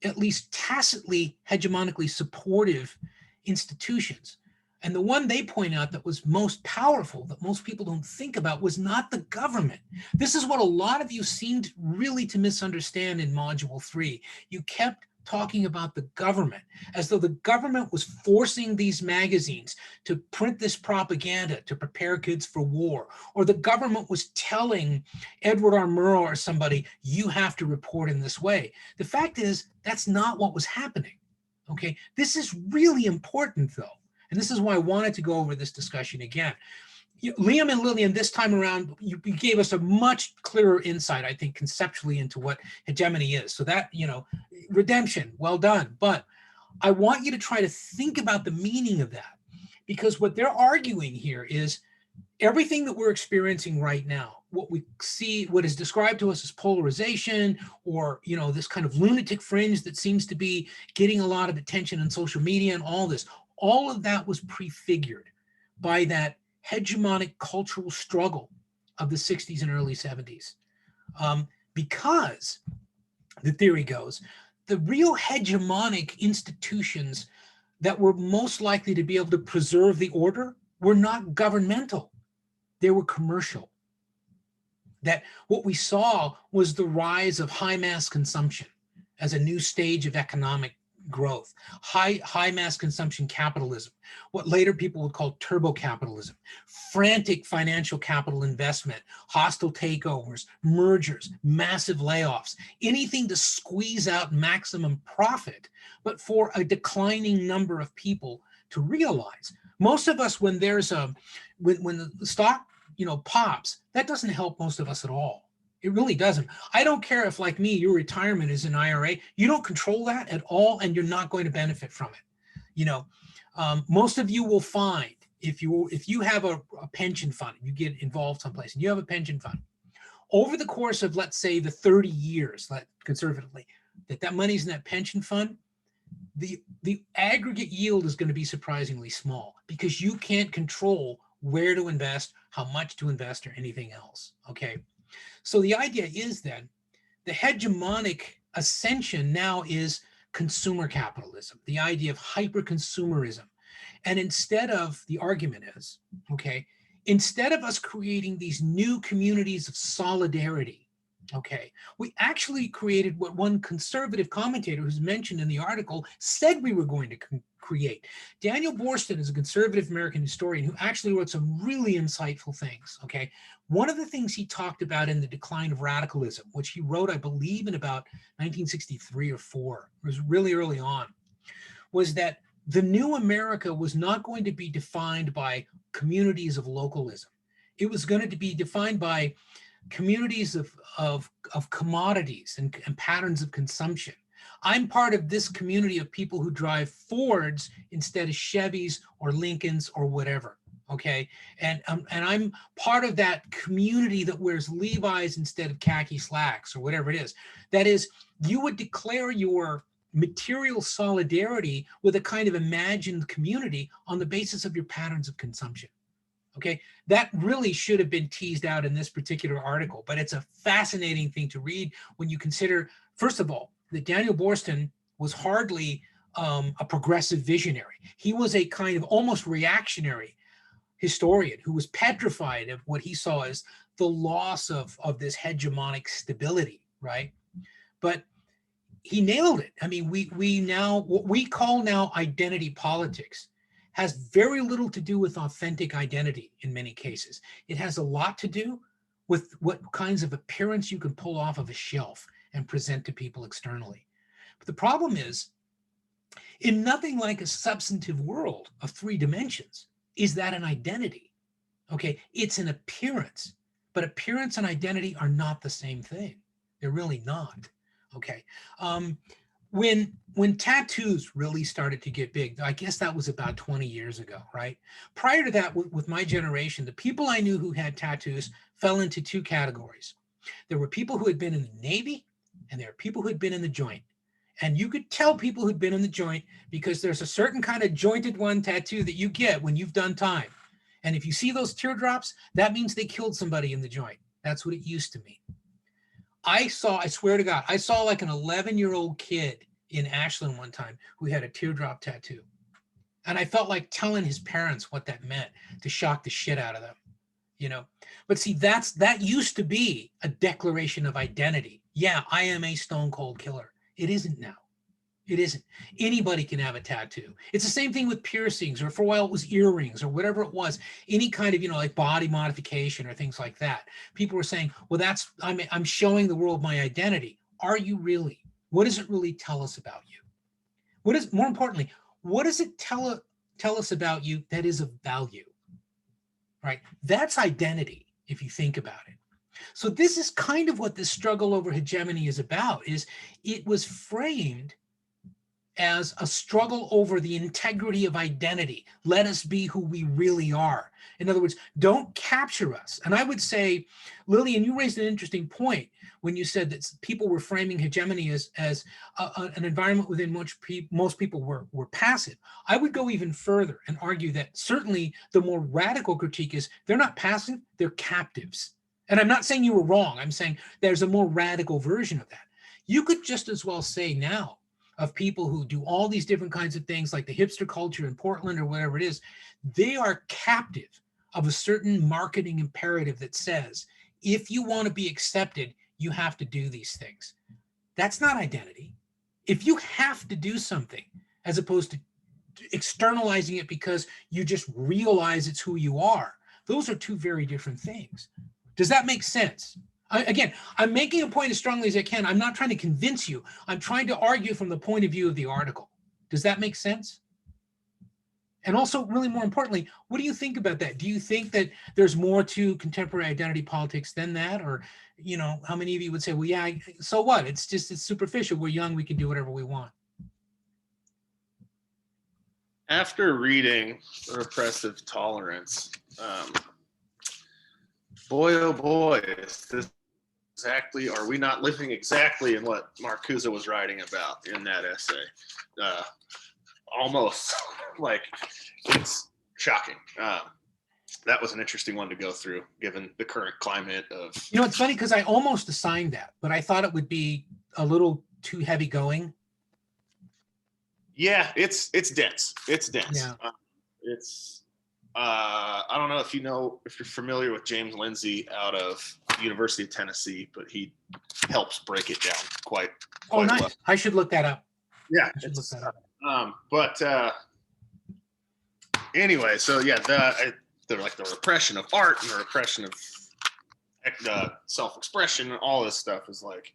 at least tacitly hegemonically supportive institutions. And the one they point out that was most powerful, that most people don't think about, was not the government. This is what a lot of you seemed really to misunderstand in Module 3. You kept talking about the government as though the government was forcing these magazines to print this propaganda to prepare kids for war, or the government was telling Edward R. Murrow or somebody, you have to report in this way. The fact is, that's not what was happening. Okay, this is really important, though, and this is why I wanted to go over this discussion again. Liam and Lillian, this time around, you gave us a much clearer insight, I think, conceptually into what hegemony is. So that, redemption, well done. But I want you to try to think about the meaning of that, because what they're arguing here is everything that we're experiencing right now, what we see, what is described to us as polarization, or, this kind of lunatic fringe that seems to be getting a lot of attention on social media and all this, all of that was prefigured by that hegemonic cultural struggle of the 60s and early 70s. Because the theory goes, the real hegemonic institutions that were most likely to be able to preserve the order were not governmental, they were commercial. That what we saw was the rise of high mass consumption as a new stage of economic growth, high mass consumption capitalism, what later people would call turbo capitalism, frantic financial capital investment, hostile takeovers, mergers, massive layoffs, anything to squeeze out maximum profit, but for a declining number of people to realize. Most of us, when there's when the stock, pops, that doesn't help most of us at all. It really doesn't. I don't care if, like me, your retirement is an IRA. You don't control that at all, and you're not going to benefit from it. Most of you will find if you have a pension fund, you get involved someplace, and you have a pension fund, over the course of, let's say, the 30 years, conservatively, that money's in that pension fund, the aggregate yield is going to be surprisingly small because you can't control where to invest, how much to invest, or anything else. Okay. So the idea is then the hegemonic ascension now is consumer capitalism, the idea of hyper-consumerism. And instead of, the argument is, okay, instead of us creating these new communities of solidarity, okay, we actually created what one conservative commentator who's mentioned in the article said we were going to create. Daniel Boorstin is a conservative American historian who actually wrote some really insightful things, okay? One of the things he talked about in The Decline of Radicalism, which he wrote, I believe, in about 1963 or 4, it was really early on, was that the new America was not going to be defined by communities of localism. It was going to be defined by communities of commodities and patterns of consumption. I'm part of this community of people who drive Fords instead of Chevys or Lincolns or whatever, okay? And I'm part of that community that wears Levi's instead of khaki slacks or whatever it is. That is, you would declare your material solidarity with a kind of imagined community on the basis of your patterns of consumption. Okay, that really should have been teased out in this particular article, but it's a fascinating thing to read when you consider, first of all, that Daniel Boorstin was hardly a progressive visionary. He was a kind of almost reactionary historian who was petrified of what he saw as the loss of this hegemonic stability, right? But he nailed it. I mean, we now, what we call now identity politics, has very little to do with authentic identity in many cases. It has a lot to do with what kinds of appearance you can pull off of a shelf and present to people externally. But the problem is, in nothing like a substantive world of 3 dimensions, is that an identity? Okay, it's an appearance, but appearance and identity are not the same thing. They're really not, okay? When tattoos really started to get big, I guess that was about 20 years ago, right? Prior to that, with my generation, the people I knew who had tattoos fell into 2 categories. There were people who had been in the Navy, and there are people who had been in the joint. And you could tell people who'd been in the joint because there's a certain kind of jointed one tattoo that you get when you've done time. And if you see those teardrops, that means they killed somebody in the joint. That's what it used to mean. I swear to God, I saw like an 11-year-old kid in Ashland one time who had a teardrop tattoo. And I felt like telling his parents what that meant to shock the shit out of them, But see, that used to be a declaration of identity. Yeah, I am a stone cold killer. It isn't now. It isn't. Anybody can have a tattoo. It's the same thing with piercings, or for a while it was earrings, or whatever it was, any kind of, like body modification or things like that. People were saying, well, I'm showing the world my identity. Are you really? What does it really tell us about you? More importantly, what does it tell us about you that is of value? Right? That's identity, if you think about it. So this is kind of what this struggle over hegemony is about, is it was framed as a struggle over the integrity of identity. Let us be who we really are. In other words, don't capture us. And I would say, Lillian, you raised an interesting point. when you said that people were framing hegemony as an environment within which most people were passive. I would go even further and argue that certainly the more radical critique is they're not passive, they're captives. And I'm not saying you were wrong. I'm saying there's a more radical version of that. You could just as well say now of people who do all these different kinds of things like the hipster culture in Portland or whatever it is, they are captive of a certain marketing imperative that says, if you want to be accepted, you have to do these things. That's not identity. If you have to do something as opposed to externalizing it because you just realize it's who you are, those are two very different things. Does that make sense? Again, I'm making a point as strongly as I can. I'm not trying to convince you. I'm trying to argue from the point of view of the article. Does that make sense? And also, really more importantly, what do you think about that? Do you think that there's more to contemporary identity politics than that? Or, you know, how many of you would say, well, yeah, so what? It's superficial. We're young. We can do whatever we want. After reading Repressive Tolerance, boy, oh boy, is this exactly, are we not living exactly in what Marcuse was writing about in that essay? Almost. Like, it's shocking. That was an interesting one to go through, given the current climate of. You know, it's funny because I almost assigned that, but I thought it would be a little too heavy going. Yeah, it's dense. It's dense. Yeah. I don't know if you're familiar with James Lindsay out of University of Tennessee, but he helps break it down quite Nice. well. I should look that up. Yeah. I should look that up. Anyway, so yeah, they're like the repression of art and the repression of self-expression and all this stuff is like,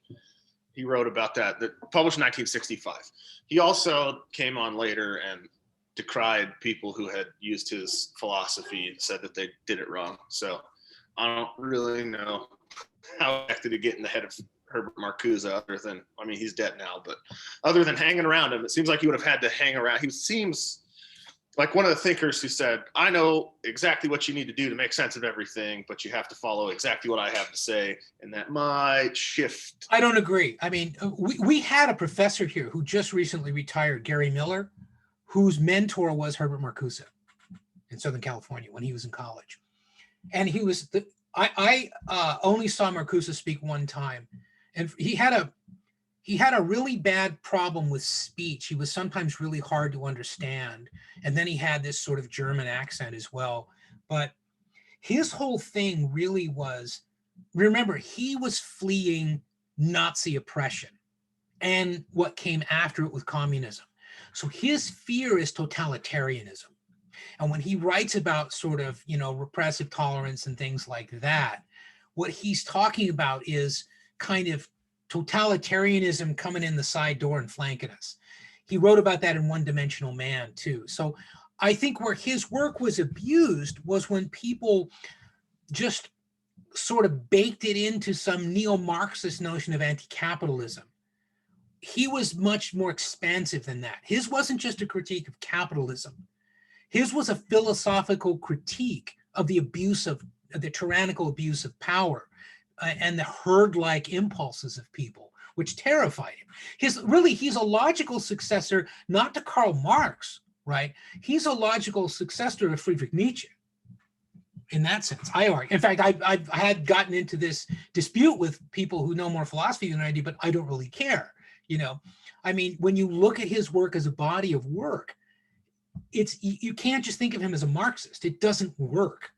he wrote about that published in 1965. He also came on later and decried people who had used his philosophy and said that they did it wrong. So I don't really know how to get in the head of Herbert Marcuse other than, I mean, he's dead now, but other than hanging around him, it seems like he would have had to hang around. He seems like one of the thinkers who said, I know exactly what you need to do to make sense of everything, but you have to follow exactly what I have to say. And that might shift. I don't agree. I mean, we had a professor here who just recently retired, Gary Miller, whose mentor was Herbert Marcuse in Southern California when he was in college. And he was, I only saw Marcuse speak one time. And he had a really bad problem with speech. He was sometimes really hard to understand. And then he had this sort of German accent as well. But his whole thing really was, remember, he was fleeing Nazi oppression and what came after it with communism. So his fear is totalitarianism. And when he writes about sort of, repressive tolerance and things like that, what he's talking about is kind of totalitarianism coming in the side door and flanking us. He wrote about that in One Dimensional Man too. So I think where his work was abused was when people just sort of baked it into some neo-Marxist notion of anti-capitalism. He was much more expansive than that. His wasn't just a critique of capitalism. His was a philosophical critique of the tyrannical abuse of power and the herd-like impulses of people, which terrified him. He's a logical successor, not to Karl Marx, right? He's a logical successor of Friedrich Nietzsche. In that sense, I argue. In fact, I had gotten into this dispute with people who know more philosophy than I do, but I don't really care. I mean, when you look at his work as a body of work, you can't just think of him as a Marxist. It doesn't work.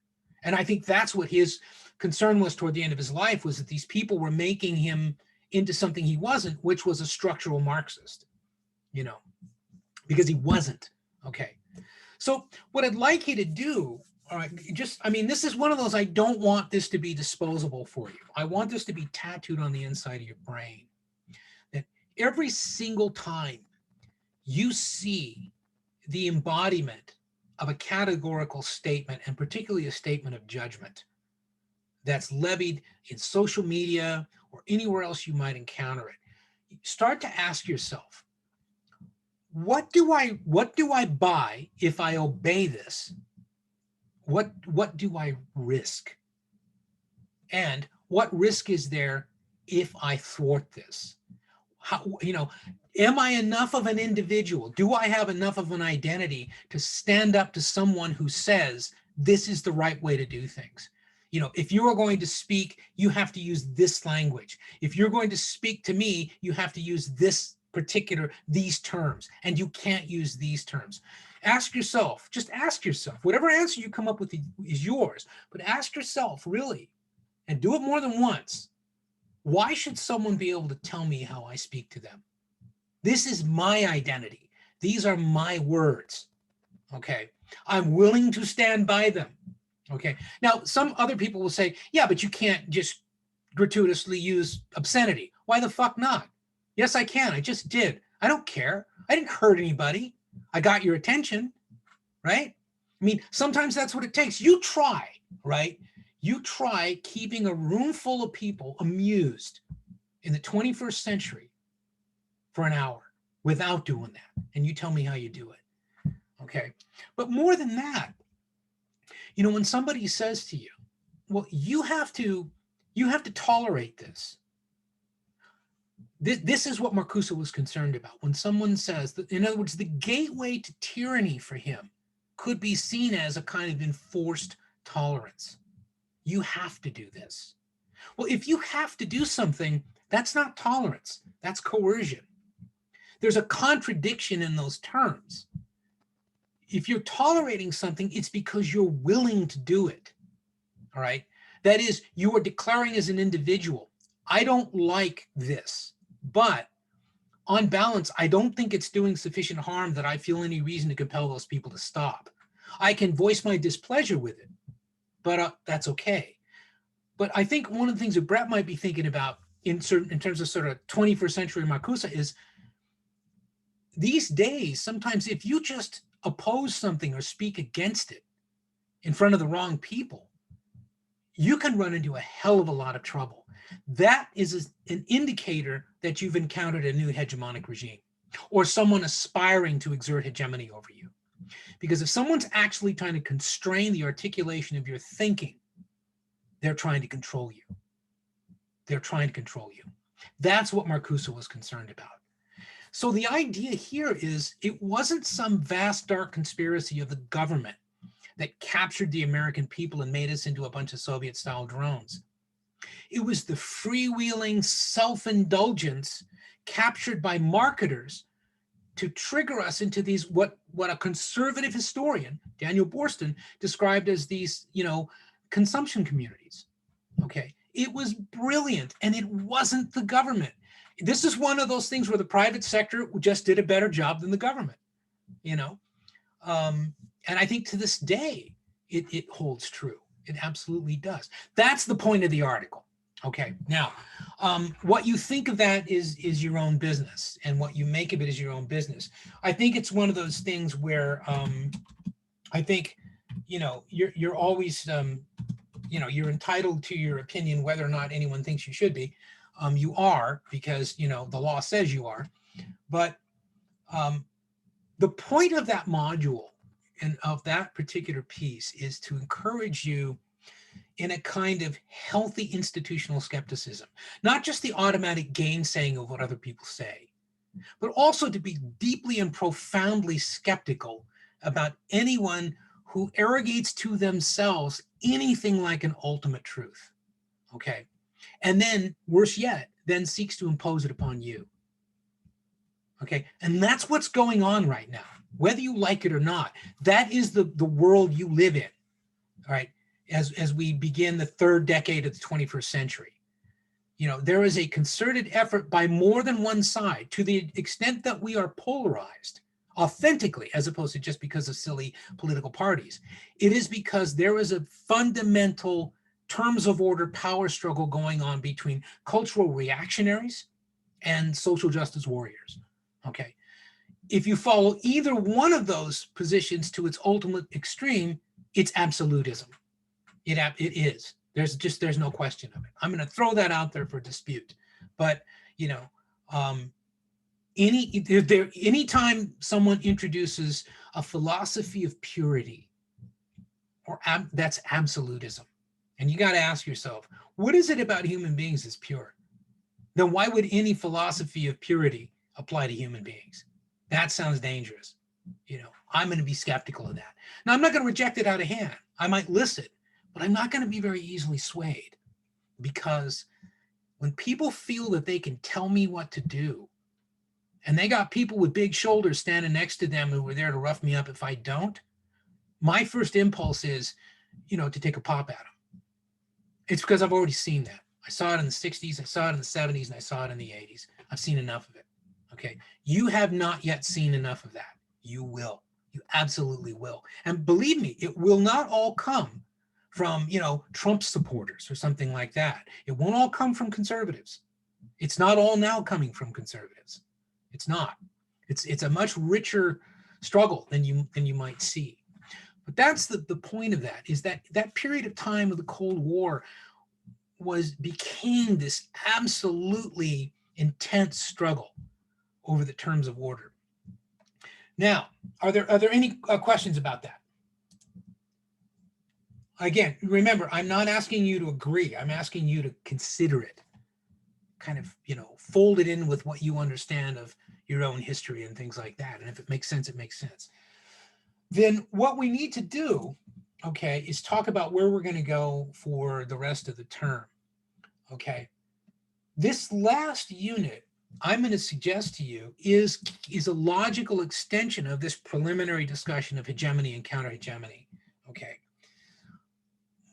And I think that's what his concern was toward the end of his life, was that these people were making him into something he wasn't, which was a structural Marxist, because he wasn't. Okay. So what I'd like you to do, all right, this is one of those, I don't want this to be disposable for you. I want this to be tattooed on the inside of your brain. That every single time you see the embodiment of a categorical statement, and particularly a statement of judgment that's levied in social media or anywhere else you might encounter it, start to ask yourself, what do I buy if I obey this? What do I risk? And what risk is there if I thwart this? How, am I enough of an individual? Do I have enough of an identity to stand up to someone who says this is the right way to do things? If you are going to speak, you have to use this language. If you're going to speak to me, you have to use these terms, and you can't use these terms. Just ask yourself, whatever answer you come up with is yours, but ask yourself really, and do it more than once. Why should someone be able to tell me how I speak to them? This is my identity. These are my words. Okay. I'm willing to stand by them. Okay. Now, some other people will say, yeah, but you can't just gratuitously use obscenity. Why the fuck not? Yes, I can. I just did. I don't care. I didn't hurt anybody. I got your attention, right? I mean, sometimes that's what it takes. You try, right? You try keeping a room full of people amused in the 21st century for an hour without doing that. And you tell me how you do it. Okay. But more than that, when somebody says to you, well, you have to tolerate this. This is what Marcuse was concerned about. When someone says that, in other words, the gateway to tyranny for him could be seen as a kind of enforced tolerance. You have to do this. Well, if you have to do something, that's not tolerance, that's coercion. There's a contradiction in those terms. If you're tolerating something, it's because you're willing to do it. All right. That is, you are declaring as an individual, I don't like this, but on balance, I don't think it's doing sufficient harm that I feel any reason to compel those people to stop. I can voice my displeasure with it, but that's okay. But I think one of the things that Brett might be thinking about in terms of sort of 21st century Marcuse is these days, sometimes if you just oppose something or speak against it in front of the wrong people, you can run into a hell of a lot of trouble. That is an indicator that you've encountered a new hegemonic regime or someone aspiring to exert hegemony over you. Because if someone's actually trying to constrain the articulation of your thinking, they're trying to control you. They're trying to control you. That's what Marcuse was concerned about. So the idea here is it wasn't some vast dark conspiracy of the government that captured the American people and made us into a bunch of Soviet-style drones. It was the freewheeling self-indulgence captured by marketers to trigger us into these, what a conservative historian, Daniel Boorstin, described as these, consumption communities. Okay, it was brilliant, and it wasn't the government. This is one of those things where the private sector just did a better job than the government, and I think to this day, it holds true. It absolutely does. That's the point of the article. Okay, now, what you think of that is your own business, and what you make of it is your own business. I think it's one of those things where I think, you're always, you're entitled to your opinion, whether or not anyone thinks you should be. You are, because, the law says you are. But the point of that module and of that particular piece is to encourage you in a kind of healthy institutional skepticism, not just the automatic gainsaying of what other people say, but also to be deeply and profoundly skeptical about anyone who arrogates to themselves anything like an ultimate truth. Okay. And then, worse yet, then seeks to impose it upon you. Okay. And that's what's going on right now, whether you like it or not. That is the world you live in. All right. As we begin the third decade of the 21st century, there is a concerted effort by more than one side, to the extent that we are polarized authentically, as opposed to just because of silly political parties. It is because there is a fundamental terms of order power struggle going on between cultural reactionaries and social justice warriors. Okay. If you follow either one of those positions to its ultimate extreme, it's absolutism. It is. There's no question of it. I'm going to throw that out there for dispute. But, anytime someone introduces a philosophy of purity, that's absolutism. And you got to ask yourself, what is it about human beings that's pure? then why would any philosophy of purity apply to human beings? That sounds dangerous. You know, I'm going to be skeptical of that. Now, I'm not going to reject it out of hand. I might listen, but I'm not going to be very easily swayed, because when people feel that they can tell me what to do, and they got people with big shoulders standing next to them who are there to rough me up if I don't, my first impulse is, you know, to take a pop at them. It's because I've already seen that. I saw it in the 60s, I saw it in the 70s, and I saw it in the 80s. I've seen enough of it. Okay. You have not yet seen enough of that. You will. You absolutely will. And believe me, it will not all come from, you know, Trump supporters or something like that. It won't all come from conservatives. It's not all now coming from conservatives. It's not. It's a much richer struggle than you might see. But that's the point of that, is that that period of time of the Cold War became this absolutely intense struggle over the terms of order. Now, are there any questions about that? Again, remember, I'm not asking you to agree. I'm asking you to consider it, kind of, you know, fold it in with what you understand of your own history and things like that. And if it makes sense, it makes sense. Then what we need to do, okay, is talk about where we're going to go for the rest of the term. Okay. This last unit, I'm going to suggest to you, is a logical extension of this preliminary discussion of hegemony and counter-hegemony. Okay.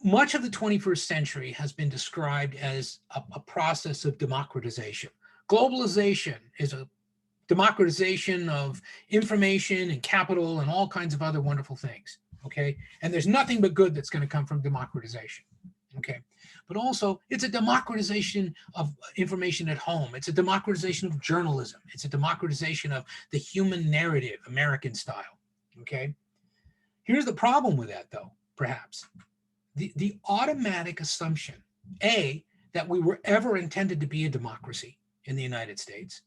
Much of the 21st century has been described as a process of democratization. Globalization is a democratization of information and capital and all kinds of other wonderful things. Okay. And there's nothing but good that's going to come from democratization. Okay. But also, it's a democratization of information at home. It's a democratization of journalism. It's a democratization of the human narrative, American style. Okay. Here's the problem with that, though, perhaps. The automatic assumption, A, that we were ever intended to be a democracy in the United States.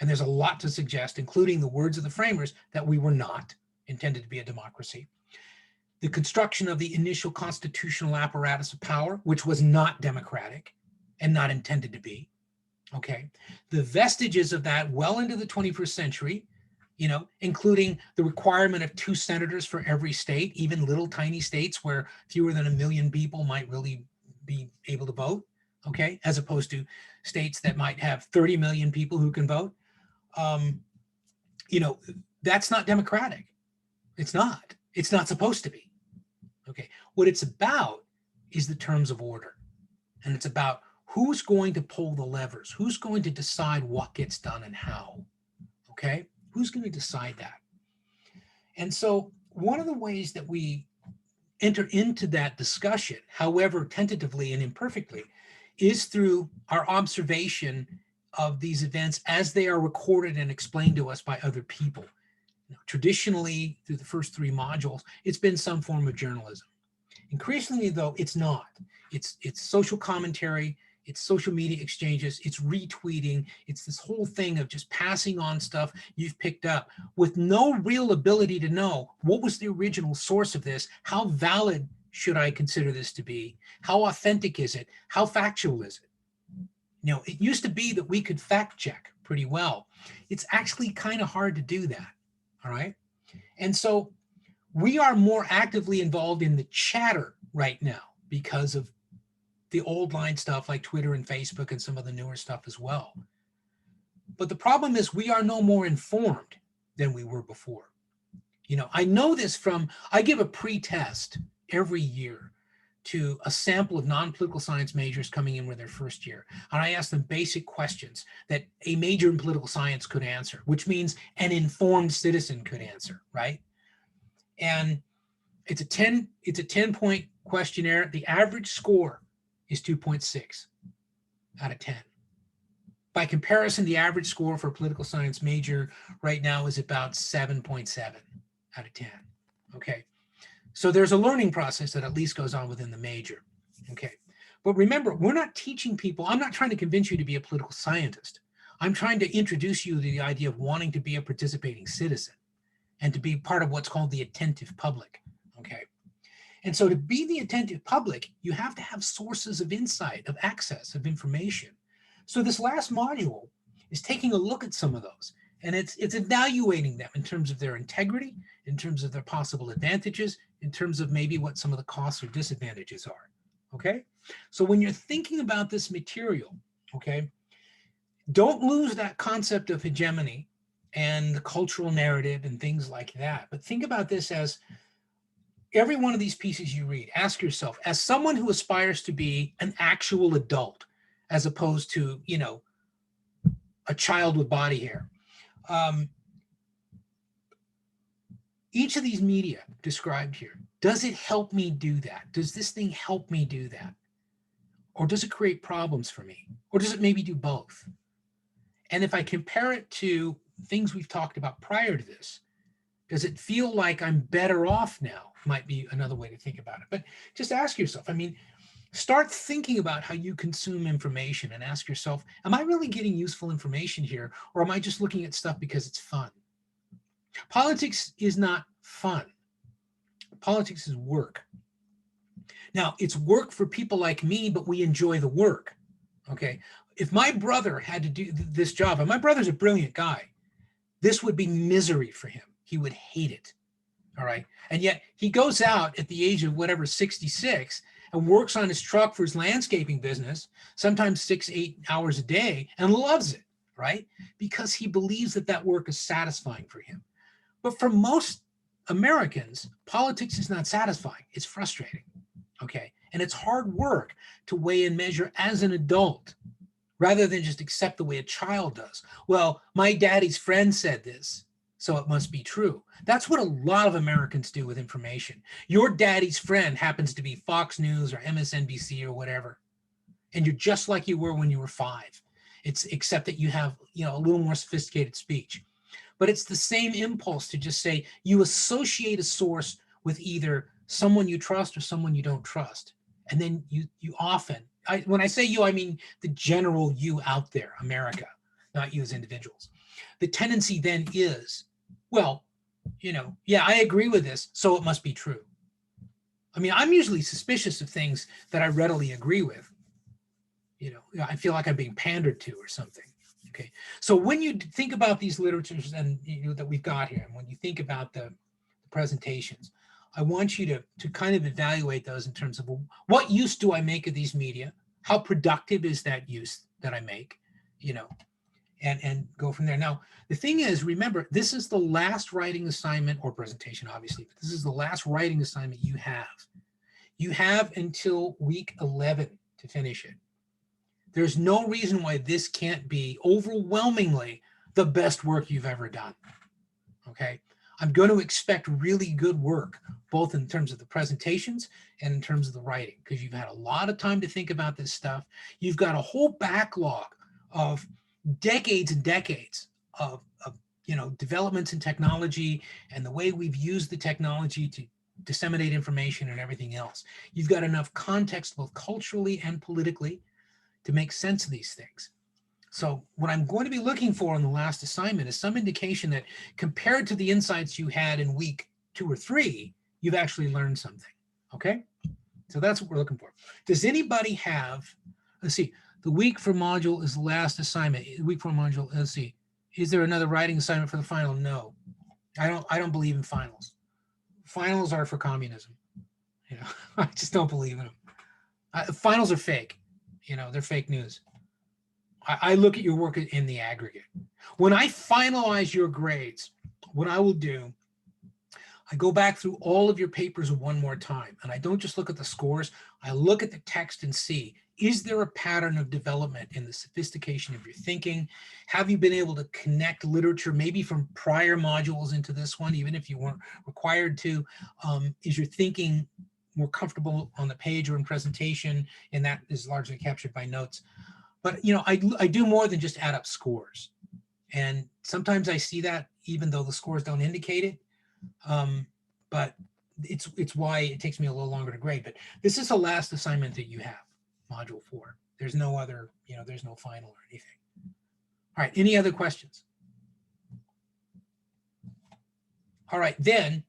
And there's a lot to suggest, including the words of the framers, that we were not intended to be a democracy. The construction of the initial constitutional apparatus of power, which was not democratic and not intended to be. Okay. The vestiges of that well into the 21st century, you know, including the requirement of 2 senators for every state, even little tiny states where fewer than 1 million people might really be able to vote. Okay. As opposed to states that might have 30 million people who can vote. You know, that's not democratic. It's not. It's not supposed to be. Okay. What it's about is the terms of order. And it's about who's going to pull the levers, who's going to decide what gets done and how. Okay. Who's going to decide that? And so one of the ways that we enter into that discussion, however tentatively and imperfectly, is through our observation of these events as they are recorded and explained to us by other people. Now, traditionally, through the first 3 modules, it's been some form of journalism. Increasingly, though, it's not. It's social commentary, it's social media exchanges, it's retweeting, it's this whole thing of just passing on stuff you've picked up with no real ability to know what was the original source of this, how valid should I consider this to be, how authentic is it, how factual is it? You know, it used to be that we could fact check pretty well. It's actually kind of hard to do that, all right? And so we are more actively involved in the chatter right now because of the old line stuff like Twitter and Facebook and some of the newer stuff as well. But the problem is we are no more informed than we were before. You know, I know this from, I give a pre-test every year to a sample of non-political science majors coming in with their first year. And I ask them basic questions that a major in political science could answer, which means an informed citizen could answer, right? And it's a 10-point questionnaire. The average score is 2.6 out of 10. By comparison, the average score for a political science major right now is about 7.7 out of 10. Okay. So there's a learning process that at least goes on within the major. Okay. But remember, we're not teaching people. I'm not trying to convince you to be a political scientist. I'm trying to introduce you to the idea of wanting to be a participating citizen and to be part of what's called the attentive public. Okay. And so to be the attentive public, you have to have sources of insight, of access, of information. So this last module is taking a look at some of those, and it's evaluating them in terms of their integrity, in terms of their possible advantages, in terms of maybe what some of the costs or disadvantages are. Okay, so when you're thinking about this material, okay, don't lose that concept of hegemony and the cultural narrative and things like that. But think about this as every one of these pieces you read, ask yourself, as someone who aspires to be an actual adult, as opposed to, you know, a child with body hair. Each of these media described here, does it help me do that? Does this thing help me do that? Or does it create problems for me? Or does it maybe do both? And if I compare it to things we've talked about prior to this, does it feel like I'm better off now? Might be another way to think about it. But just ask yourself, I mean, start thinking about how you consume information and ask yourself, am I really getting useful information here? Or am I just looking at stuff because it's fun? Politics is not fun. Politics is work. Now, it's work for people like me, but we enjoy the work, okay? If my brother had to do this job, and my brother's a brilliant guy, this would be misery for him. He would hate it, all right? And yet he goes out at the age of whatever, 66, and works on his truck for his landscaping business, sometimes 6-8 hours a day, and loves it, right? Because he believes that that work is satisfying for him. But for most Americans, politics is not satisfying. It's frustrating, okay? And it's hard work to weigh and measure as an adult, rather than just accept the way a child does. Well, my daddy's friend said this, so it must be true. That's what a lot of Americans do with information. Your daddy's friend happens to be Fox News or MSNBC or whatever, and you're just like you were when you were 5. It's except that you have, you know, a little more sophisticated speech. But it's the same impulse to just say you associate a source with either someone you trust or someone you don't trust. And then you often, when I say you, I mean the general you out there, America, not you as individuals. The tendency then is, well, you know, yeah, I agree with this, so it must be true. I mean, I'm usually suspicious of things that I readily agree with. You know, I feel like I'm being pandered to or something. Okay, so when you think about these literatures and that we've got here, and when you think about the presentations, I want you to kind of evaluate those in terms of what use do I make of these media? How productive is that use that I make? You know, and go from there. Now, the thing is, remember, this is the last writing assignment or presentation, obviously, but this is the last writing assignment you have. You have until week 11 to finish it. There's no reason why this can't be overwhelmingly the best work you've ever done, okay? I'm going to expect really good work, both in terms of the presentations and in terms of the writing, because you've had a lot of time to think about this stuff. You've got a whole backlog of decades and decades of you know, developments in technology and the way we've used the technology to disseminate information and everything else. You've got enough context, both culturally and politically, to make sense of these things. So what I'm going to be looking for in the last assignment is some indication that compared to the insights you had in week 2 or 3, you've actually learned something, okay? So that's what we're looking for. Does anybody have, let's see, the week for module is the last assignment. Week for module, let's see. Is there another writing assignment for the final? No, I don't believe in finals. Finals are for communism. You know, I just don't believe in them. Finals are fake. You know, they're fake news. I look at your work in the aggregate. When I finalize your grades, what I will do, I go back through all of your papers one more time, and I don't just look at the scores. I look at the text and see, is there a pattern of development in the sophistication of your thinking? Have you been able to connect literature, maybe from prior modules into this one, even if you weren't required to? Is your thinking more comfortable on the page or in presentation? And that is largely captured by notes. But, you know, I do more than just add up scores. And sometimes I see that even though the scores don't indicate it. But it's why it takes me a little longer to grade. But this is the last assignment that you have, module 4. There's no other, you know, there's no final or anything. All right, any other questions? All right, then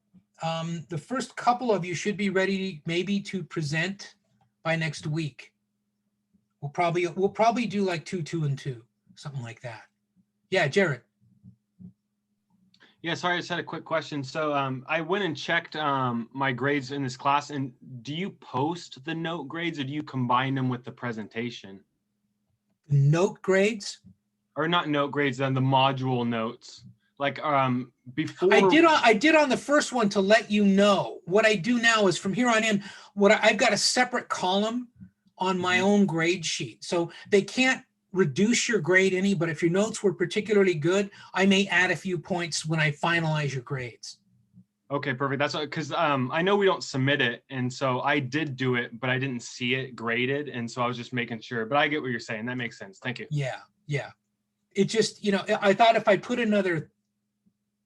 the first couple of you should be ready maybe to present by next week. We'll probably do like 2, 2, and 2, something like that. Yeah, Jared. Yeah, sorry, I just had a quick question. So I went and checked my grades in this class, and do you post the note grades or do you combine them with the presentation? Note grades. Or not note grades, then the module notes. Like before. I did on the first one to let you know. What I do now is from here on in, I've got a separate column on my own grade sheet. So they can't reduce your grade any, but if your notes were particularly good, I may add a few points when I finalize your grades. Okay, perfect. That's because I know we don't submit it. And so I did do it, but I didn't see it graded. And so I was just making sure, but I get what you're saying. That makes sense. Thank you. Yeah. Yeah. It just, I thought if I put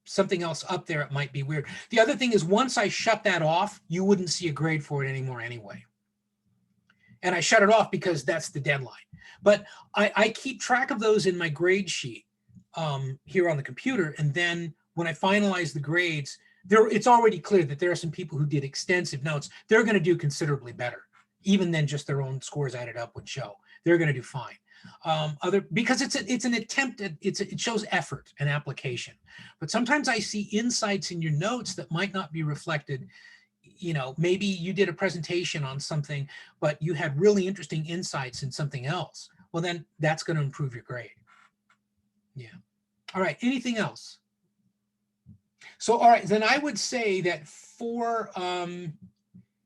something else up there, it might be weird. The other thing is once I shut that off, you wouldn't see a grade for it anymore anyway. And I shut it off because that's the deadline. But I keep track of those in my grade sheet here on the computer. And then when I finalize the grades, it's already clear that there are some people who did extensive notes. They're going to do considerably better, even than just their own scores added up would show. They're going to do fine. Because it's an attempt at, it shows effort and application. But sometimes I see insights in your notes that might not be reflected. Maybe you did a presentation on something, but you had really interesting insights in something else. Well, then that's going to improve your grade. Yeah. All right. Anything else? So, all right, then I would say that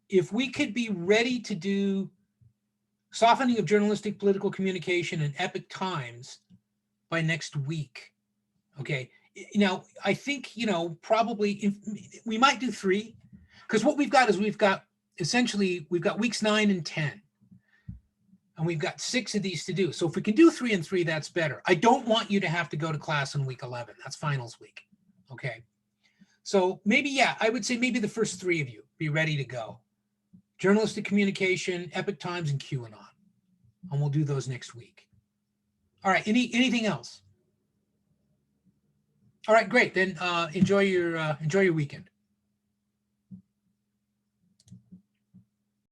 if we could be ready to do softening of journalistic political communication and Epoch Times by next week. Okay. Now, I think, probably we might do 3. Because what we've got is we've got weeks 9 and 10. And we've got 6 of these to do. So if we can do 3 and 3, that's better. I don't want you to have to go to class in week 11. That's finals week. Okay. So maybe, I would say maybe the first 3 of you be ready to go. Journalistic communication, Epoch Times, and QAnon. And we'll do those next week. All right. Anything else? All right, great. Then enjoy your weekend.